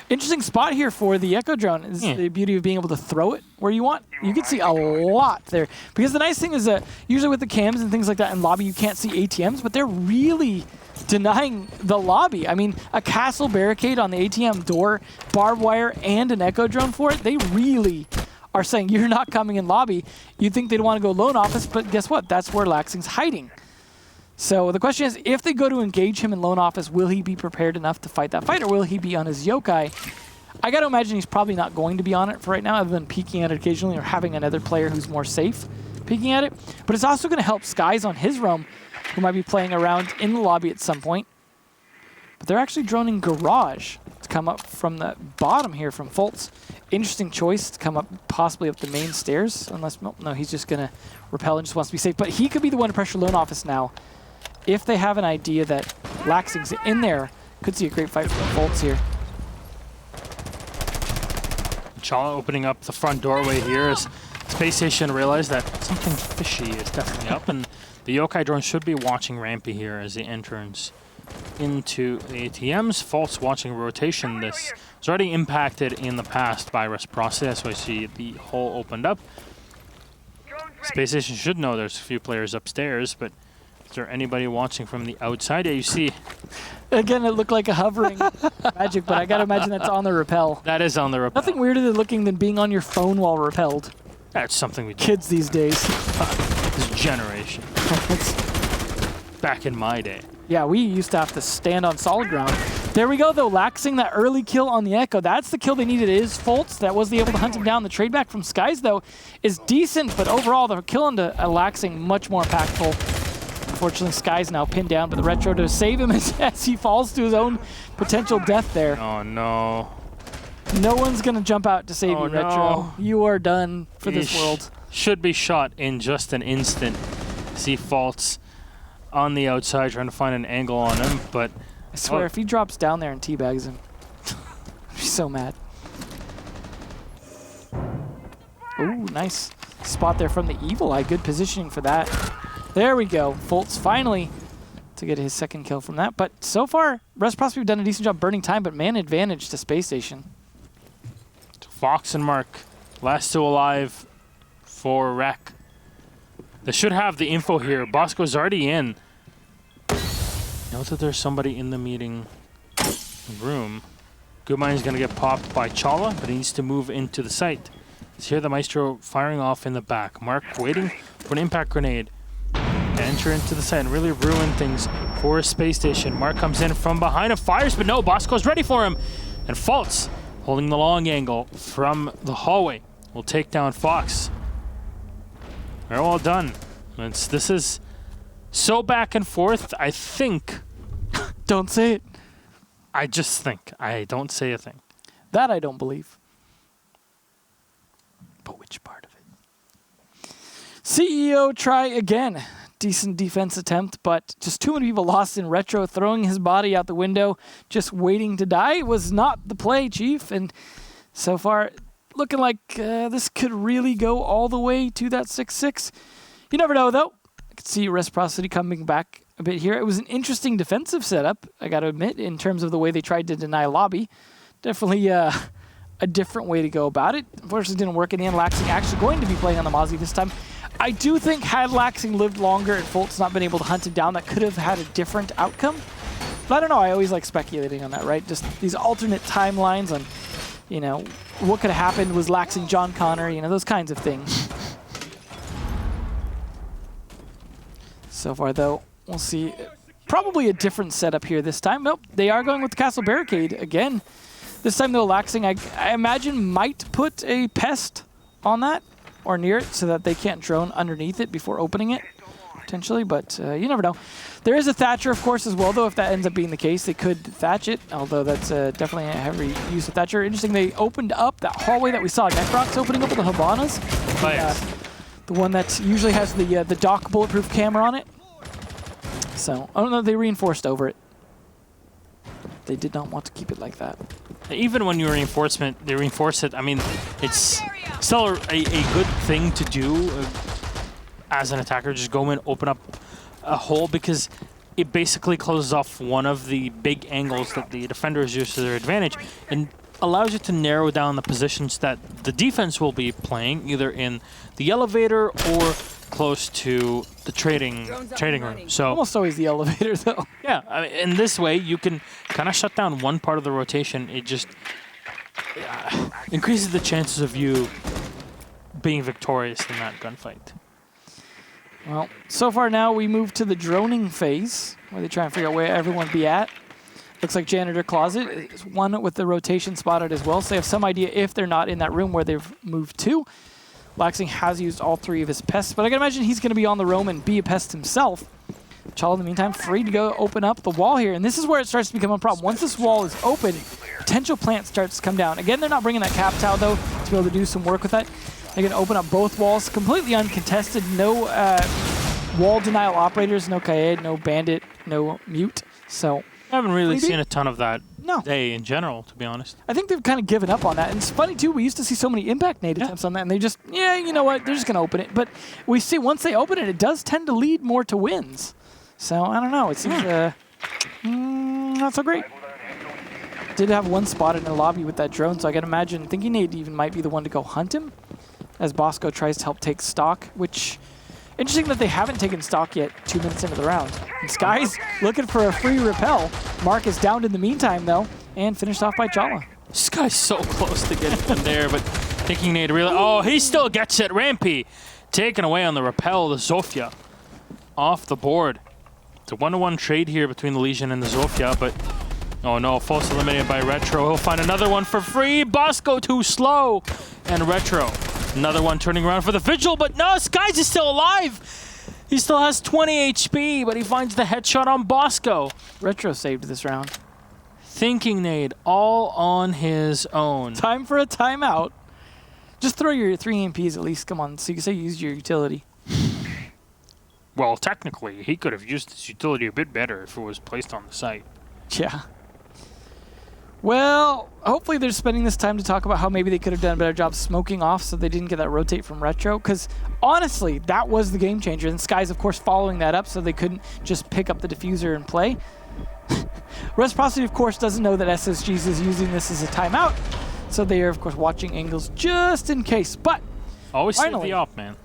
Interesting spot here for the Echo drone is the beauty of being able to throw it where you want. You can see a lot there. Because the nice thing is that usually with the cams and things like that in lobby, you can't see ATMs, but they're really denying the lobby. I mean, a castle barricade on the ATM door, barbed wire, and an Echo drone for it, they really are saying you're not coming in lobby. You'd think they'd want to go lone office, but guess what? That's where Laxing's hiding. So the question is, if they go to engage him in lone office, will he be prepared enough to fight that fight, or will he be on his yokai? I got to imagine he's probably not going to be on it for right now, other than peeking at it occasionally or having another player who's more safe peeking at it. But it's also going to help Skies on his roam, who might be playing around in the lobby at some point. But they're actually droning Garage to come up from the bottom here from Fultz. Interesting choice to come up possibly up the main stairs, unless, no, he's just going to repel and just wants to be safe. But he could be the one to pressure Lone Office now. If they have an idea that Laxing's in there, could see a great fight from Fultz here. Chala opening up the front doorway here as Space Station realized that something fishy is definitely up, and the Yokai drone should be watching Rampy here as he enters into the ATMs. Fultz watching rotation. This was already impacted in the past by Reciprocity. That's why I see the hole opened up. Space Station should know there's a few players upstairs, but is there anybody watching from the outside? Yeah, you see. Again, it looked like a hovering magic, but I gotta imagine that's on the rappel. That is on the rappel. Nothing weirder than looking than being on your phone while rappelled. That's something we do. Kids these days. This generation. Back in my day. Yeah, we used to have to stand on solid ground. There we go, though. Laxing that early kill on the Echo. That's the kill they needed. It is Fultz that was able to hunt him down. The trade back from Skies, though, is decent, but overall, the kill into Laxing much more impactful. Unfortunately, Skies now pinned down, but the Retro to save him as he falls to his own potential death there. Oh, no. No one's going to jump out to save you, Retro. No. You are done for this world. Should be shot in just an instant. See Fultz on the outside trying to find an angle on him, but I swear, if he drops down there and teabags him, I'd be so mad. Ooh, nice spot there from the Evil Eye. Good positioning for that. There we go. Fultz finally to get his second kill from that. But so far, Reciprocity have done a decent job burning time, but man advantage to Space Station. Fox and Mark, last two alive for Rec. They should have the info here. Bosco's already in. Note that there's somebody in the meeting room. Goodmine is going to get popped by Chala, but he needs to move into the site. Let's hear the Maestro firing off in the back. Mark waiting for an impact grenade to enter into the site and really ruin things for Space Station. Mark comes in from behind and fires, but no, Bosco's ready for him. And Fultz, holding the long angle from the hallway, will take down Fox. Very well done. This is so back and forth, I think. Don't say it. I just think. I don't say a thing. That I don't believe. But which part of it? CEO try again. Decent defense attempt, but just too many people lost in Retro, throwing his body out the window, just waiting to die was not the play, Chief. And so far, looking like this could really go all the way to that 6-6. You never know, though. I could see Reciprocity coming back a bit here. It was an interesting defensive setup, I got to admit, in terms of the way they tried to deny lobby. Definitely a different way to go about it. Unfortunately, it didn't work in the end. Laxing actually going to be playing on the Mozzie this time. I do think had Laxing lived longer and Fultz not been able to hunt him down, that could have had a different outcome. But I don't know. I always like speculating on that, right? Just these alternate timelines on, you know, what could have happened. Was Laxing John Connor? You know, those kinds of things. So far, though, we'll see. Probably a different setup here this time. Nope, they are going with the Castle Barricade again. This time, though, Laxing, I imagine, might put a pest on that or near it so that they can't drone underneath it before opening it, potentially. But you never know. There is a Thatcher, of course, as well, though. If that ends up being the case, they could Thatch it, although that's definitely a heavy use of Thatcher. Interesting, they opened up that hallway that we saw Necrox opening up with the Habanas. Oh, yes. The one that usually has the dock bulletproof camera on it. So, oh no, they reinforced over it. They did not want to keep it like that. Even when you reinforce it. I mean, it's still a good thing to do as an attacker. Just go in, open up a hole, because it basically closes off one of the big angles that the defenders use to their advantage and allows you to narrow down the positions that the defense will be playing, either in the elevator or close to the trading room. So almost always the elevator, though. Yeah, I mean, in this way, you can kind of shut down one part of the rotation. It just increases the chances of you being victorious in that gunfight. Well, so far now we move to the droning phase, where they try and figure out where everyone would be at. Looks like Janitor Closet is one with the rotation spotted as well, so they have some idea if they're not in that room where they've moved to. Laxing has used all 3 of his pests, but I can imagine he's going to be on the roam and be a pest himself. Chala, in the meantime, free to go open up the wall here, and this is where it starts to become a problem. Once this wall is open, potential plant starts to come down. Again, they're not bringing that cap tower, though, to be able to do some work with that. They're going to open up both walls, completely uncontested. No wall denial operators, no Kaed, no Bandit, no Mute. So I haven't really seen a ton of that no. day in general, to be honest. I think they've kind of given up on that. And it's funny, too, we used to see so many impact nade attempts on that, and they just, yeah, you know what, they're just going to open it. But we see once they open it, it does tend to lead more to wins. So, I don't know, it seems not so great. Did have one spot in the lobby with that drone, so I can imagine thinking Nate even might be the one to go hunt him as Bosco tries to help take stock, which, interesting that they haven't taken stock yet 2 minutes into the round. And Sky's looking for a free repel. Mark is downed in the meantime, though, and finished off by Chala. Sky's so close to getting them there, but thinking Nate really... Oh, he still gets it. Rampy taken away on the repel. The Zofia off the board. It's a 1-to-1 trade here between the Legion and the Zofia, but... Oh no, false eliminated by Retro. He'll find another one for free. Bosco too slow. And Retro. Another one turning around for the Vigil, but no, Skies is still alive. He still has 20 HP, but he finds the headshot on Bosco. Retro saved this round. Thinking Nade all on his own. Time for a timeout. Just throw your 3 EMPs at least. Come on, so you can say you used your utility. Well, technically, he could have used his utility a bit better if it was placed on the site. Yeah. Well, hopefully they're spending this time to talk about how maybe they could have done a better job smoking off so they didn't get that rotate from Retro. Because honestly, that was the game changer. And Sky's, of course, following that up so they couldn't just pick up the diffuser and play. Reciprocity, of course, doesn't know that SSGs is using this as a timeout. So they are, of course, watching angles just in case. But always finally, save the op, man.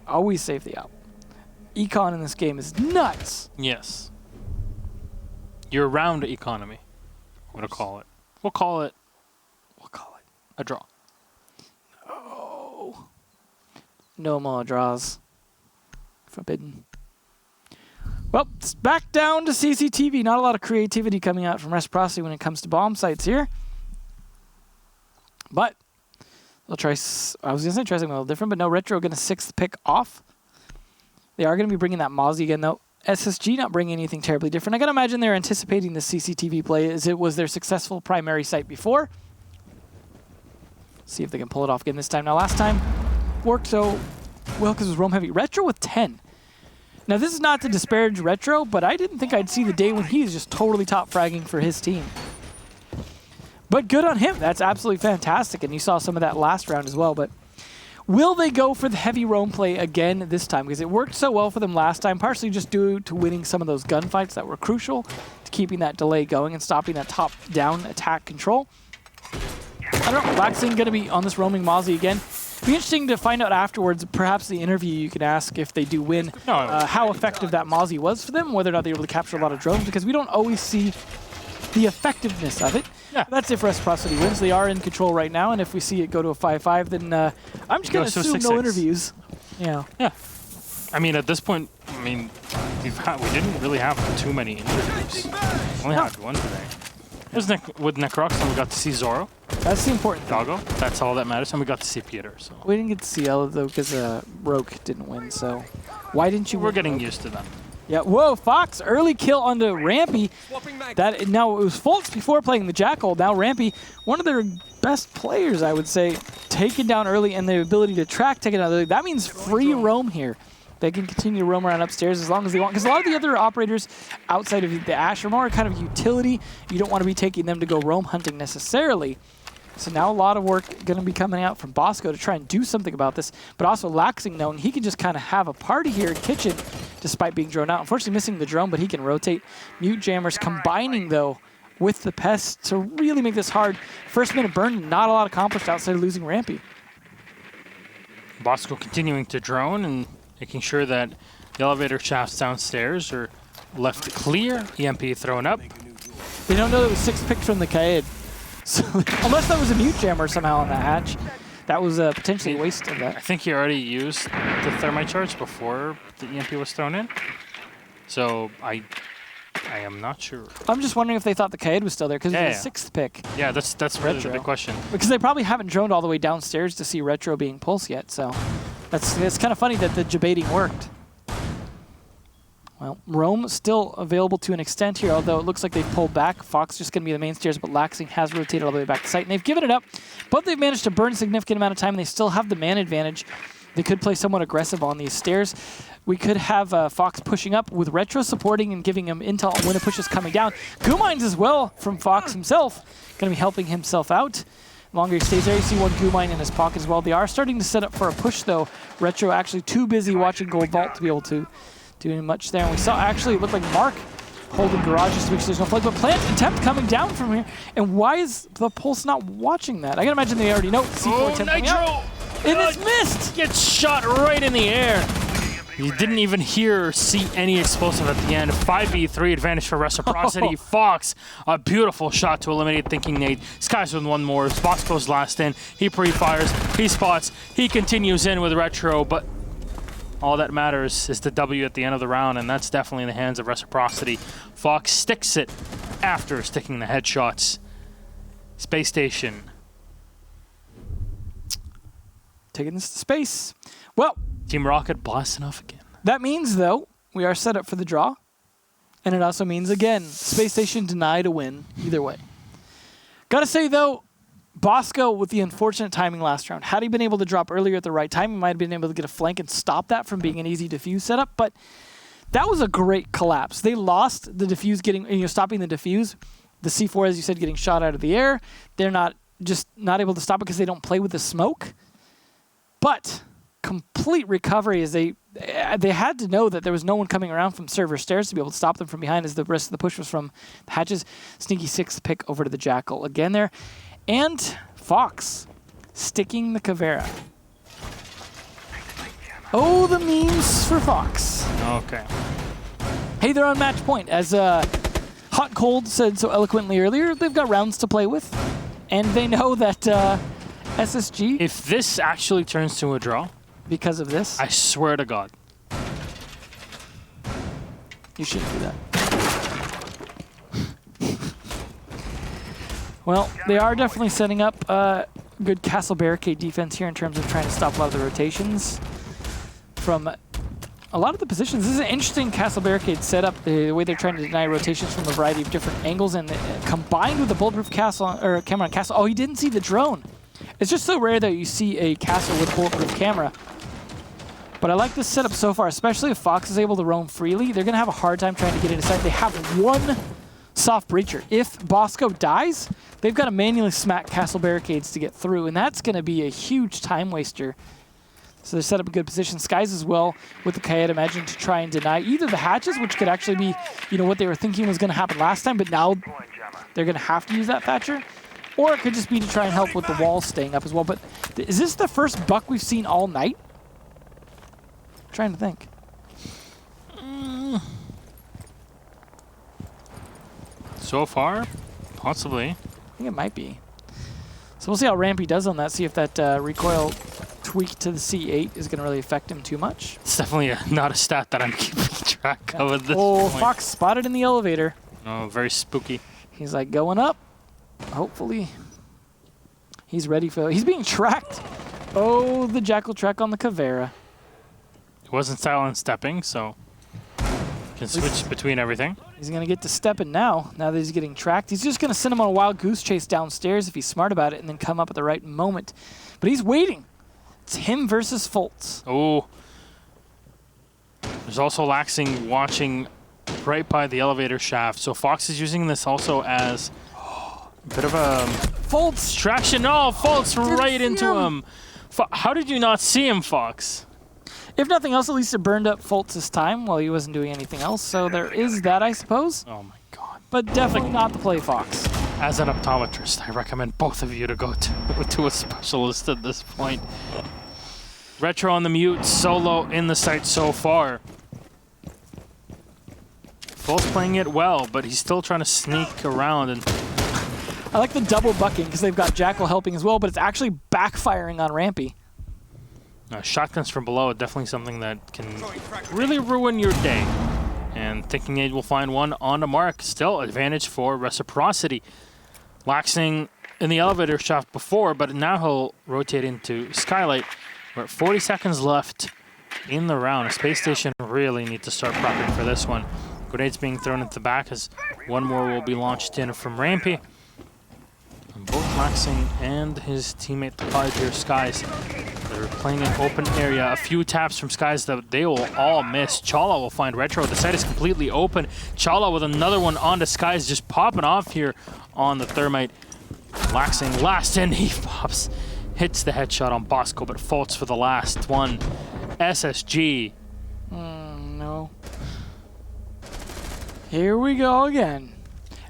Always save the op. Econ in this game is nuts. Yes. Your round economy. I'm going to call it. We'll call it a draw. Oh. No more draws. Forbidden. Well, it's back down to CCTV. Not a lot of creativity coming out from Reciprocity when it comes to bomb sites here. But they'll try... I was going to say try something a little different, but no, Retro going to 6th pick off. They are going to be bringing that Mozzie again, though. SSG not bringing anything terribly different. I got to imagine they're anticipating the CCTV play as it was their successful primary site before. See if they can pull it off again this time. Now, last time worked so well because it was roam heavy. Retro with 10. Now, this is not to disparage Retro, but I didn't think I'd see the day when he's just totally top fragging for his team. But good on him. That's absolutely fantastic. And you saw some of that last round as well, but will they go for the heavy roam play again this time? Because it worked so well for them last time, partially just due to winning some of those gunfights that were crucial to keeping that delay going and stopping that top-down attack control. I don't know, Laxing going to be on this roaming Mozzie again. Be interesting to find out afterwards, perhaps the interview you can ask if they do win, how effective that Mozzie was for them, whether or not they were able to capture a lot of drones, because we don't always see the effectiveness of it. Yeah. That's if Reciprocity wins. They are in control right now, and if we see it go to a 5-5, then I'm just going to assume no interviews. Yeah. Yeah. I mean, at this point, I mean, we didn't really have too many interviews. We only had one today. With Necrox, and we got to see Zoro. That's the important thing. Doggo. That's all that matters, and we got to see Peter. So we didn't get to see Ella, though, because Roke didn't win, so why didn't you We're win, getting Roke? used to them. Yeah, whoa, Fox, early kill onto Rampy. That now it was Fultz before playing the Jackal. Now Rampy, one of their best players, I would say, taken down early, and the ability to track taken down early. That means free roam here. They can continue to roam around upstairs as long as they want. Because a lot of the other operators outside of the Ash are more kind of utility. You don't want to be taking them to go roam hunting necessarily. So now a lot of work going to be coming out from Bosco to try and do something about this, but also Laxing knowing he can just kind of have a party here in Kitchen despite being drone out. Unfortunately missing the drone, but he can rotate. Mute Jammers combining, though, with the Pest to really make this hard. First minute burn, not a lot accomplished outside of losing Rampy. Bosco continuing to drone and making sure that the elevator shafts downstairs are left clear. EMP thrown up. They don't know that it was 6 picked from the Kaed. So, unless that was a mute jammer somehow on that hatch, that was potentially a waste of that. I think he already used the thermite charge before the EMP was thrown in. So I I am not sure. I'm just wondering if they thought the Kaid was still there because it's the 6th pick. Yeah, that's really the big question. Because they probably haven't droned all the way downstairs to see Retro being Pulse yet, so it's kind of funny that the debating worked. Well, Rome still available to an extent here, although it looks like they've pulled back. Fox just going to be the main stairs, but Laxing has rotated all the way back to site, and they've given it up. But they've managed to burn a significant amount of time, and they still have the man advantage. They could play somewhat aggressive on these stairs. We could have Fox pushing up with Retro supporting and giving him intel when a push is coming down. Gumines as well from Fox himself, going to be helping himself out. Longer he stays there, you see one Gumine in his pocket as well. They are starting to set up for a push, though. Retro actually too busy watching Gold Vault to be able to do much there. And we saw actually it looked like Mark holding garages to make sure there's no flag, but Plant attempt coming down from here. And why is the Pulse not watching that? I can imagine they already know. C4 attempt coming out. And it's missed! Gets shot right in the air. You didn't even hear or see any explosive at the end. 5v3 advantage for Reciprocity. Fox, a beautiful shot to eliminate Thinking Nate. Skies with one more. Fox goes last in. He pre-fires. He spots. He continues in with Retro, but all that matters is the W at the end of the round, and that's definitely in the hands of Reciprocity. Fox sticks it after sticking the headshots. Space Station. Taking this to space. Well, Team Rocket blasting off again. That means, though, we are set up for the draw. And it also means, again, Space Station denied a win either way. Gotta say, though, Bosco with the unfortunate timing last round. Had he been able to drop earlier at the right time, he might have been able to get a flank and stop that from being an easy defuse setup. But that was a great collapse. They lost the defuse stopping the defuse. The C4, as you said, getting shot out of the air. They're not able to stop it because they don't play with the smoke. But complete recovery as they had to know that there was no one coming around from server stairs to be able to stop them from behind as the rest of the push was from the hatches. Sneaky 6th pick over to the Jackal again there. And Fox sticking the Caveira. Oh, the memes for Fox. Okay. Hey, they're on match point. As Hot Cold said so eloquently earlier, they've got rounds to play with. And they know that SSG... If this actually turns to a draw... Because of this? I swear to God. You shouldn't do that. Well, they are definitely setting up good castle barricade defense here in terms of trying to stop a lot of the rotations from a lot of the positions. This is an interesting castle barricade setup, the way they're trying to deny rotations from a variety of different angles, and combined with the bulletproof castle or camera on castle. Oh, he didn't see the drone. It's just so rare that you see a castle with bulletproof camera. But I like this setup so far, especially if Fox is able to roam freely. They're going to have a hard time trying to get into sight. They have one soft breacher. If Bosco dies, they've got to manually smack castle barricades to get through, and that's going to be a huge time waster. So they're set up in good position. Skies as well with the Kaid, imagine, to try and deny either the hatches, which could actually be, what they were thinking was going to happen last time, but now they're going to have to use that Thatcher. Or it could just be to try and help with the walls staying up as well. But is this the first buck we've seen all night? I'm trying to think. So far, possibly. I think it might be. So we'll see how Rampy does on that, see if that recoil tweak to the C8 is going to really affect him too much. It's definitely not a stat that I'm keeping track of at this point. Fox spotted in the elevator. Oh, very spooky. He's like going up. Hopefully he's ready for... He's being tracked. Oh, the Jackal track on the Caveira. It wasn't silent stepping, so can switch between everything. He's going to get to stepping now that he's getting tracked. He's just going to send him on a wild goose chase downstairs if he's smart about it and then come up at the right moment. But he's waiting. It's him versus Fultz. Oh. There's also Laxing watching right by the elevator shaft. So Fox is using this also as a bit of a Fultz distraction. Oh, Fultz right into him. How did you not see him, Fox? If nothing else, at least it burned up Fultz's time while he wasn't doing anything else. So there is that, I suppose. Oh my God. But definitely not the play Fox. As an optometrist, I recommend both of you to go to a specialist at this point. Retro on the mute, solo in the site so far. Fultz playing it well, but he's still trying to sneak around. And I like the double bucking because they've got Jackal helping as well, but it's actually backfiring on Rampy. Shotguns from below are definitely something that can really ruin your day. And Thinking Age will find one on the mark. Still advantage for Reciprocity. Laxing in the elevator shaft before, but now he'll rotate into Skylight. We're at 40 seconds left in the round. Space Station really need to start prepping for this one. Grenades being thrown at the back as one more will be launched in from Rampy. And both Laxing and his teammate, the Pioneer Skies, they're playing an open area. A few taps from Skies that they will all miss. Chala will find Retro. The site is completely open. Chala with another one onto Skies, just popping off here on the Thermite. Laxing last in, he pops. Hits the headshot on Bosco, but faults for the last one. SSG. No. Here we go again.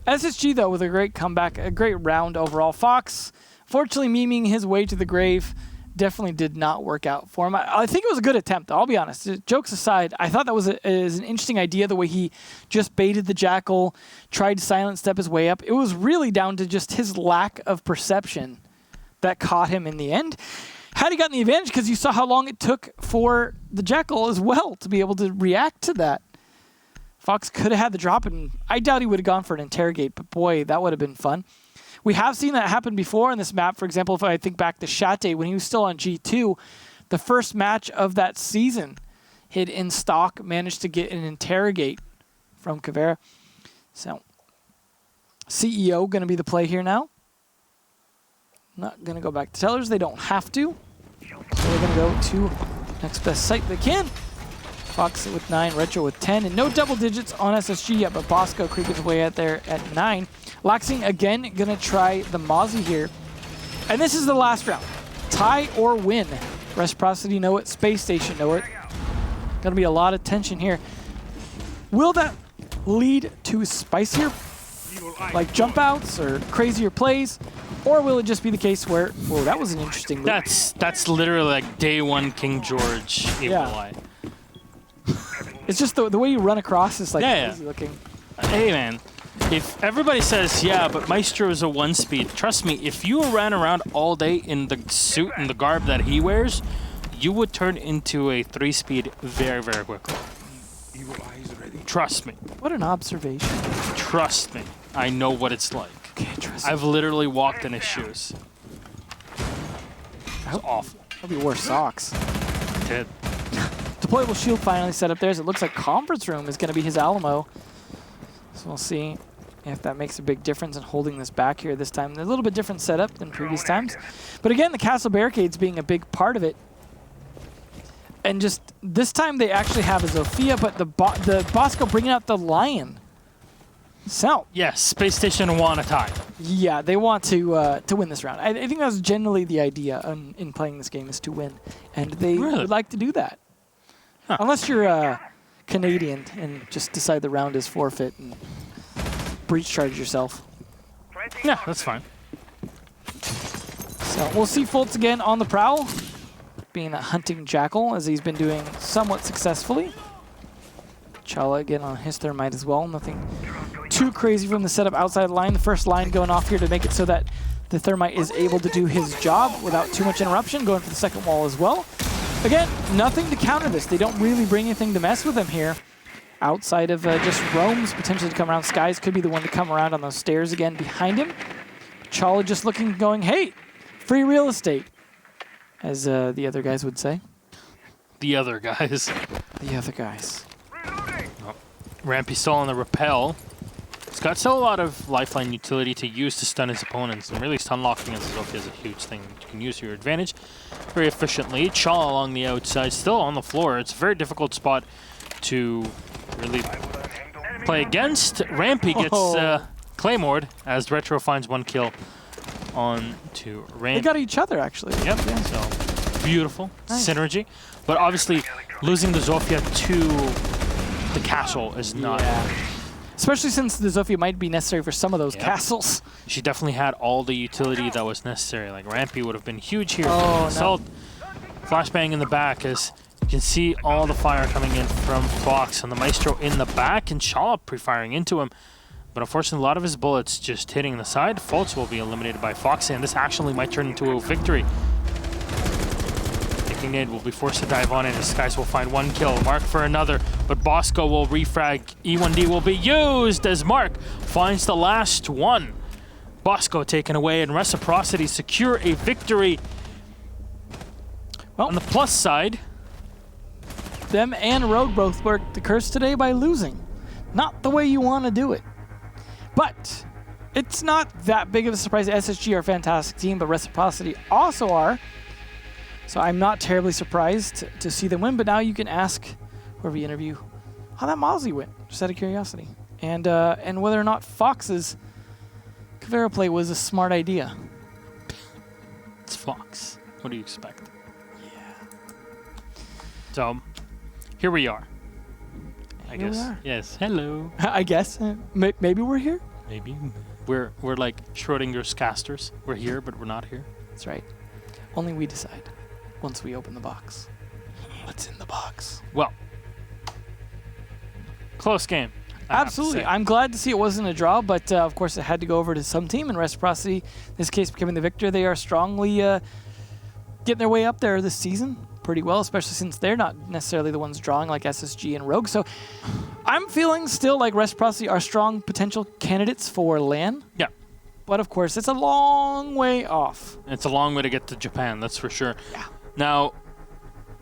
SSG, though, with a great comeback, a great round overall. Fox, fortunately memeing his way to the grave, definitely did not work out for him. I think it was a good attempt, though, I'll be honest. Jokes aside, I thought that was an interesting idea, the way he just baited the Jackal, tried to silent step his way up. It was really down to just his lack of perception that caught him in the end. Had he gotten the advantage, because you saw how long it took for the Jackal as well to be able to react to that. Fox could have had the drop, and I doubt he would have gone for an interrogate, but boy, that would have been fun. We have seen that happen before on this map. For example, if I think back to Shate, when he was still on G2, the first match of that season, hid in stock, managed to get an interrogate from Caveira. So, CEO going to be the play here now. Not going to go back to tellers. They don't have to. So they're going to go to next best site they can. Fox with 9, Retro with 10, and no double digits on SSG yet, but Bosco creeping his way out there at 9. Laxing again going to try the Mozzie here. And this is the last round. Tie or win. Reciprocity know it. Space Station know it. Going to be a lot of tension here. Will that lead to spicier, like jump outs or crazier plays? Or will it just be the case where, whoa, that was an interesting move. That's literally like day one King George Evil Eye. It's just the way you run across is like crazy looking. Hey man, if everybody says, yeah, but Maestro is a 1-speed, trust me, if you ran around all day in the suit and the garb that he wears, you would turn into a 3-speed very, very quickly. Trust me. What an observation. Trust me. I know what it's like. Okay, trust me. I've literally walked in his shoes. It's awful. Hope you wore socks. I did. Deployable shield finally set up there, so it looks like conference room is going to be his Alamo. So we'll see if that makes a big difference in holding this back here this time. A little bit different setup than previous times. But again, the castle barricades being a big part of it. And just this time they actually have a Zofia, but the Bosco bringing out the Lion. So yes, Space Station want a tie. Yeah, they want to win this round. I think that's generally the idea in playing this game, is to win. And they would like to do that. Huh. Unless you're Canadian and just decide the round is forfeit and breach charge yourself. Yeah, that's fine. So we'll see Fultz again on the prowl, being a hunting Jackal, as he's been doing somewhat successfully. Chala again on his Thermite as well. Nothing too crazy from the setup outside the line. The first line going off here to make it so that the Thermite is able to do his job without too much interruption, going for the second wall as well. Again, nothing to counter this. They don't really bring anything to mess with him here. Outside of just roams potentially to come around. Skies could be the one to come around on those stairs again behind him. Chala just looking, going, hey, free real estate, as the other guys would say. The other guys. The other guys. Oh. Rampy still on the rappel. He's got still a lot of lifeline utility to use to stun his opponents, and really stun locking as Zofia is a huge thing you can use to your advantage very efficiently. Chala along the outside, still on the floor. It's a very difficult spot to really play against. Rampy gets Claymored as Retro finds 1 kill on to Rampy. They got each other, actually. Yep, yeah. So beautiful synergy. But obviously, losing the Zofia to the castle is not... Especially since the Zofia might be necessary for some of those castles. She definitely had all the utility that was necessary. Like, Rampy would have been huge here. Oh, Assault. Flashbang in the back as you can see all the fire coming in from Fox, and the Maestro in the back, and Chala pre-firing into him. But unfortunately, a lot of his bullets just hitting the side. Fultz will be eliminated by Fox, and this actually might turn into a victory. taking it, will be forced to dive on it. His guys will find one kill, Mark for another, but Bosco will refrag. E1D will be used as Mark finds the last one. Bosco taken away, and Reciprocity secure a victory. Well, on the plus side, them and Rogue both worked the curse today by losing. Not the way you want to do it. But it's not that big of a surprise. SSG are a fantastic team, but Reciprocity also are. So I'm not terribly surprised to see them win, but now you can ask whoever you interview how that Mozzie went, just out of curiosity. And whether or not Fox's Caveira play was a smart idea. It's Fox. What do you expect? Yeah. So, here we are. I guess. We are. Yes. Hello. I guess. Maybe we're here. Maybe. We're like Schrodinger's casters. We're here, but we're not here. That's right. Only we decide once we open the box. What's in the box? Well, close game. Absolutely. I'm glad to see it wasn't a draw, but of course it had to go over to some team, and Reciprocity, in this case, becoming the victor. They are strongly getting their way up there this season pretty well, especially since they're not necessarily the ones drawing like SSG and Rogue. So I'm feeling still like Reciprocity are strong potential candidates for LAN. Yeah. But of course, it's a long way off. It's a long way to get to Japan, that's for sure. Yeah. Now,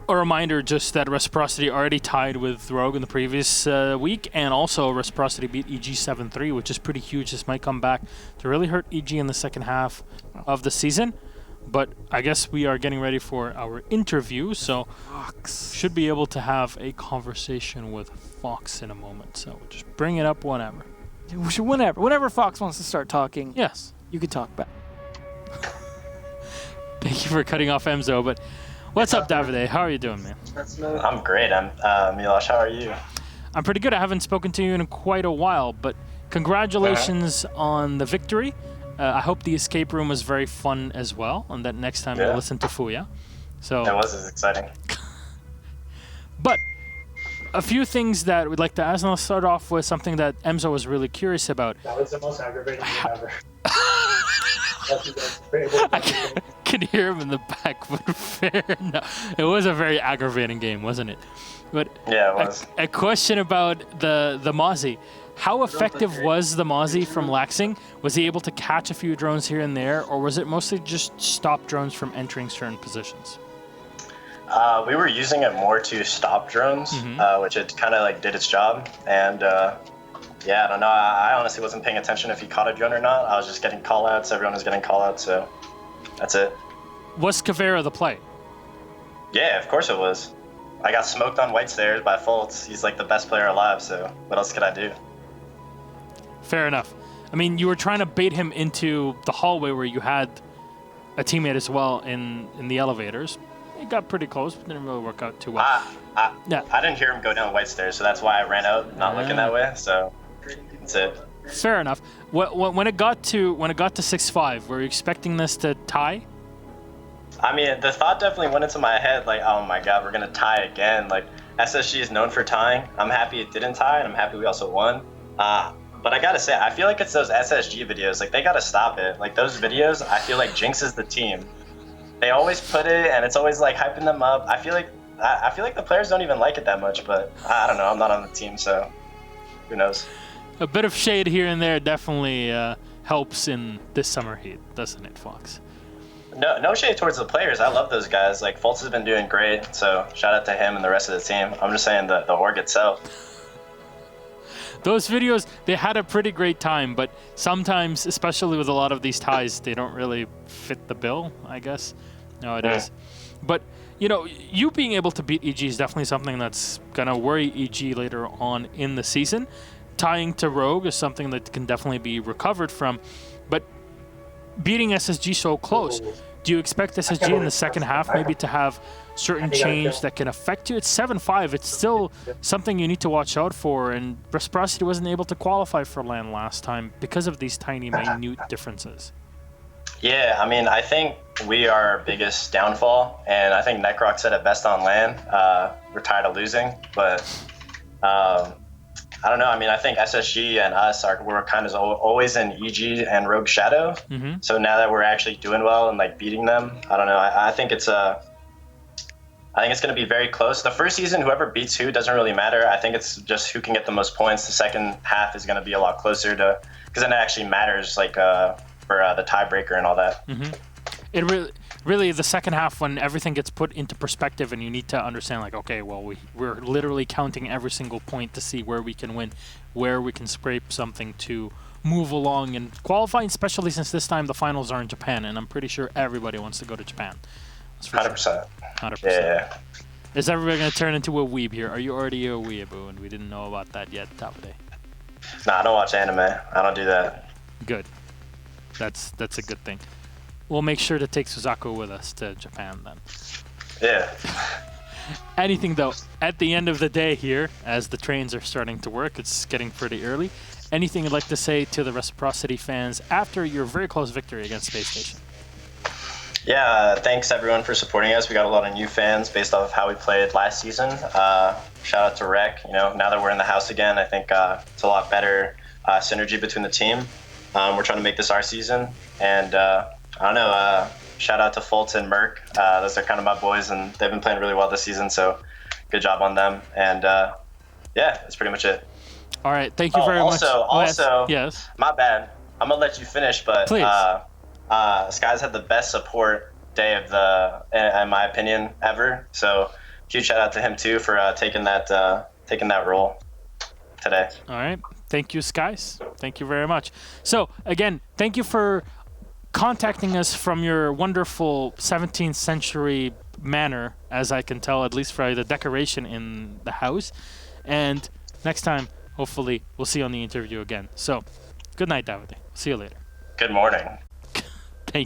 a reminder just that Reciprocity already tied with Rogue in the previous week, and also Reciprocity beat EG 7-3, which is pretty huge. This might come back to really hurt EG in the second half of the season. But I guess we are getting ready for our interview, so Fox should be able to have a conversation with Fox in a moment. So just bring it up whenever. Whenever Fox wants to start talking, yes, you can talk back. Thank you for cutting off Emzo, but what's up, Davide? How are you doing, man? I'm great. I'm Milosh. How are you? I'm pretty good. I haven't spoken to you in quite a while, but congratulations on the victory. I hope the escape room was very fun as well, and that next time you'll listen to Fuya. So that was as exciting. But a few things that we'd like to ask, and I'll start off with something that Emzo was really curious about. That was the most aggravating game ever. I can hear him in the back, but fair enough. It was a very aggravating game, wasn't it? But yeah, it was. A question about the Mozzie. How effective was the Mozzie from Laxing? Was he able to catch a few drones here and there, or was it mostly just stop drones from entering certain positions? We were using it more to stop drones, which it kind of like did its job. And yeah, I don't know. I honestly wasn't paying attention if he caught a drone or not. I was just getting call-outs. Everyone was getting call-outs, so that's it. Was Caveira the play? Yeah, of course it was. I got smoked on White Stairs by Fultz. He's like the best player alive, so what else could I do? Fair enough. I mean, you were trying to bait him into the hallway where you had a teammate as well in the elevators. It got pretty close, but didn't really work out too well. I didn't hear him go down White Stairs, so that's why I ran out, not looking that way. So that's it. Fair enough. When it got to 6-5, were you expecting this to tie? I mean, the thought definitely went into my head, like, oh my god, we're gonna tie again. Like, SSG is known for tying. I'm happy it didn't tie, and I'm happy we also won. But I gotta say, I feel like it's those SSG videos. Like, they gotta stop it. Like, those videos, I feel like jinxes the team. They always put it, and it's always like hyping them up. I feel like the players don't even like it that much. But I don't know. I'm not on the team, so who knows? A bit of shade here and there definitely helps in this summer heat, doesn't it, Fox? No shade towards the players. I love those guys. Like, Fultz has been doing great, so shout out to him and the rest of the team. I'm just saying the org itself. Those videos, they had a pretty great time, but sometimes, especially with a lot of these ties, they don't really fit the bill, I guess, nowadays. But, you know, you being able to beat EG is definitely something that's going to worry EG later on in the season. Tying to Rogue is something that can definitely be recovered from, but beating SSG so close, do you expect SSG in the second half maybe to have certain change that can affect you? It's 7-5. It's still something you need to watch out for, and Reciprocity wasn't able to qualify for LAN last time because of these tiny, minute differences. Yeah, I mean, I think we are our biggest downfall, and I think Necroc said it best on LAN. We're tired of losing, but I don't know. I mean, I think SSG and us we're kind of always in EG and Rogue shadow. So now that we're actually doing well and like beating them, I don't know. I think it's I think it's going to be very close. The first season, whoever beats who doesn't really matter. I think it's just who can get the most points. The second half is going to be a lot closer to, because then it actually matters, like for the tiebreaker and all that. Mm-hmm. It really the second half, when everything gets put into perspective and you need to understand, like, okay, well, we're literally counting every single point to see where we can win, where we can scrape something to move along and qualifying, especially since this time the finals are in Japan, and I'm pretty sure everybody wants to go to Japan. 100%. Sure. 100%. Yeah. Is everybody going to turn into a weeb here? Are you already a weeaboo? And we didn't know about that yet, Davide. Nah, I don't watch anime. I don't do that. Good. That's a good thing. We'll make sure to take Suzaku with us to Japan then. Yeah. Anything though, at the end of the day here, as the trains are starting to work, it's getting pretty early. Anything you'd like to say to the Reciprocity fans after your very close victory against Space Station? Yeah, thanks everyone for supporting us. We got a lot of new fans based off of how we played last season. Shout out to Rec. Now that we're in the house again, I think it's a lot better synergy between the team. We're trying to make this our season, and I don't know. Shout out to Fultz and Merck. Those are kind of my boys, and they've been playing really well this season. So, good job on them. And yeah, that's pretty much it. All right, thank you very much. Also, yes. My bad. I'm gonna let you finish, but please. Skies had the best support day of in my opinion, ever. So, huge shout out to him too for taking that role today. All right, thank you, Skies. Thank you very much. So again, thank you for contacting us from your wonderful 17th century manor, as I can tell, at least for the decoration in the house. And next time, hopefully, we'll see you on the interview again. So, good night, Davide. See you later. Good morning.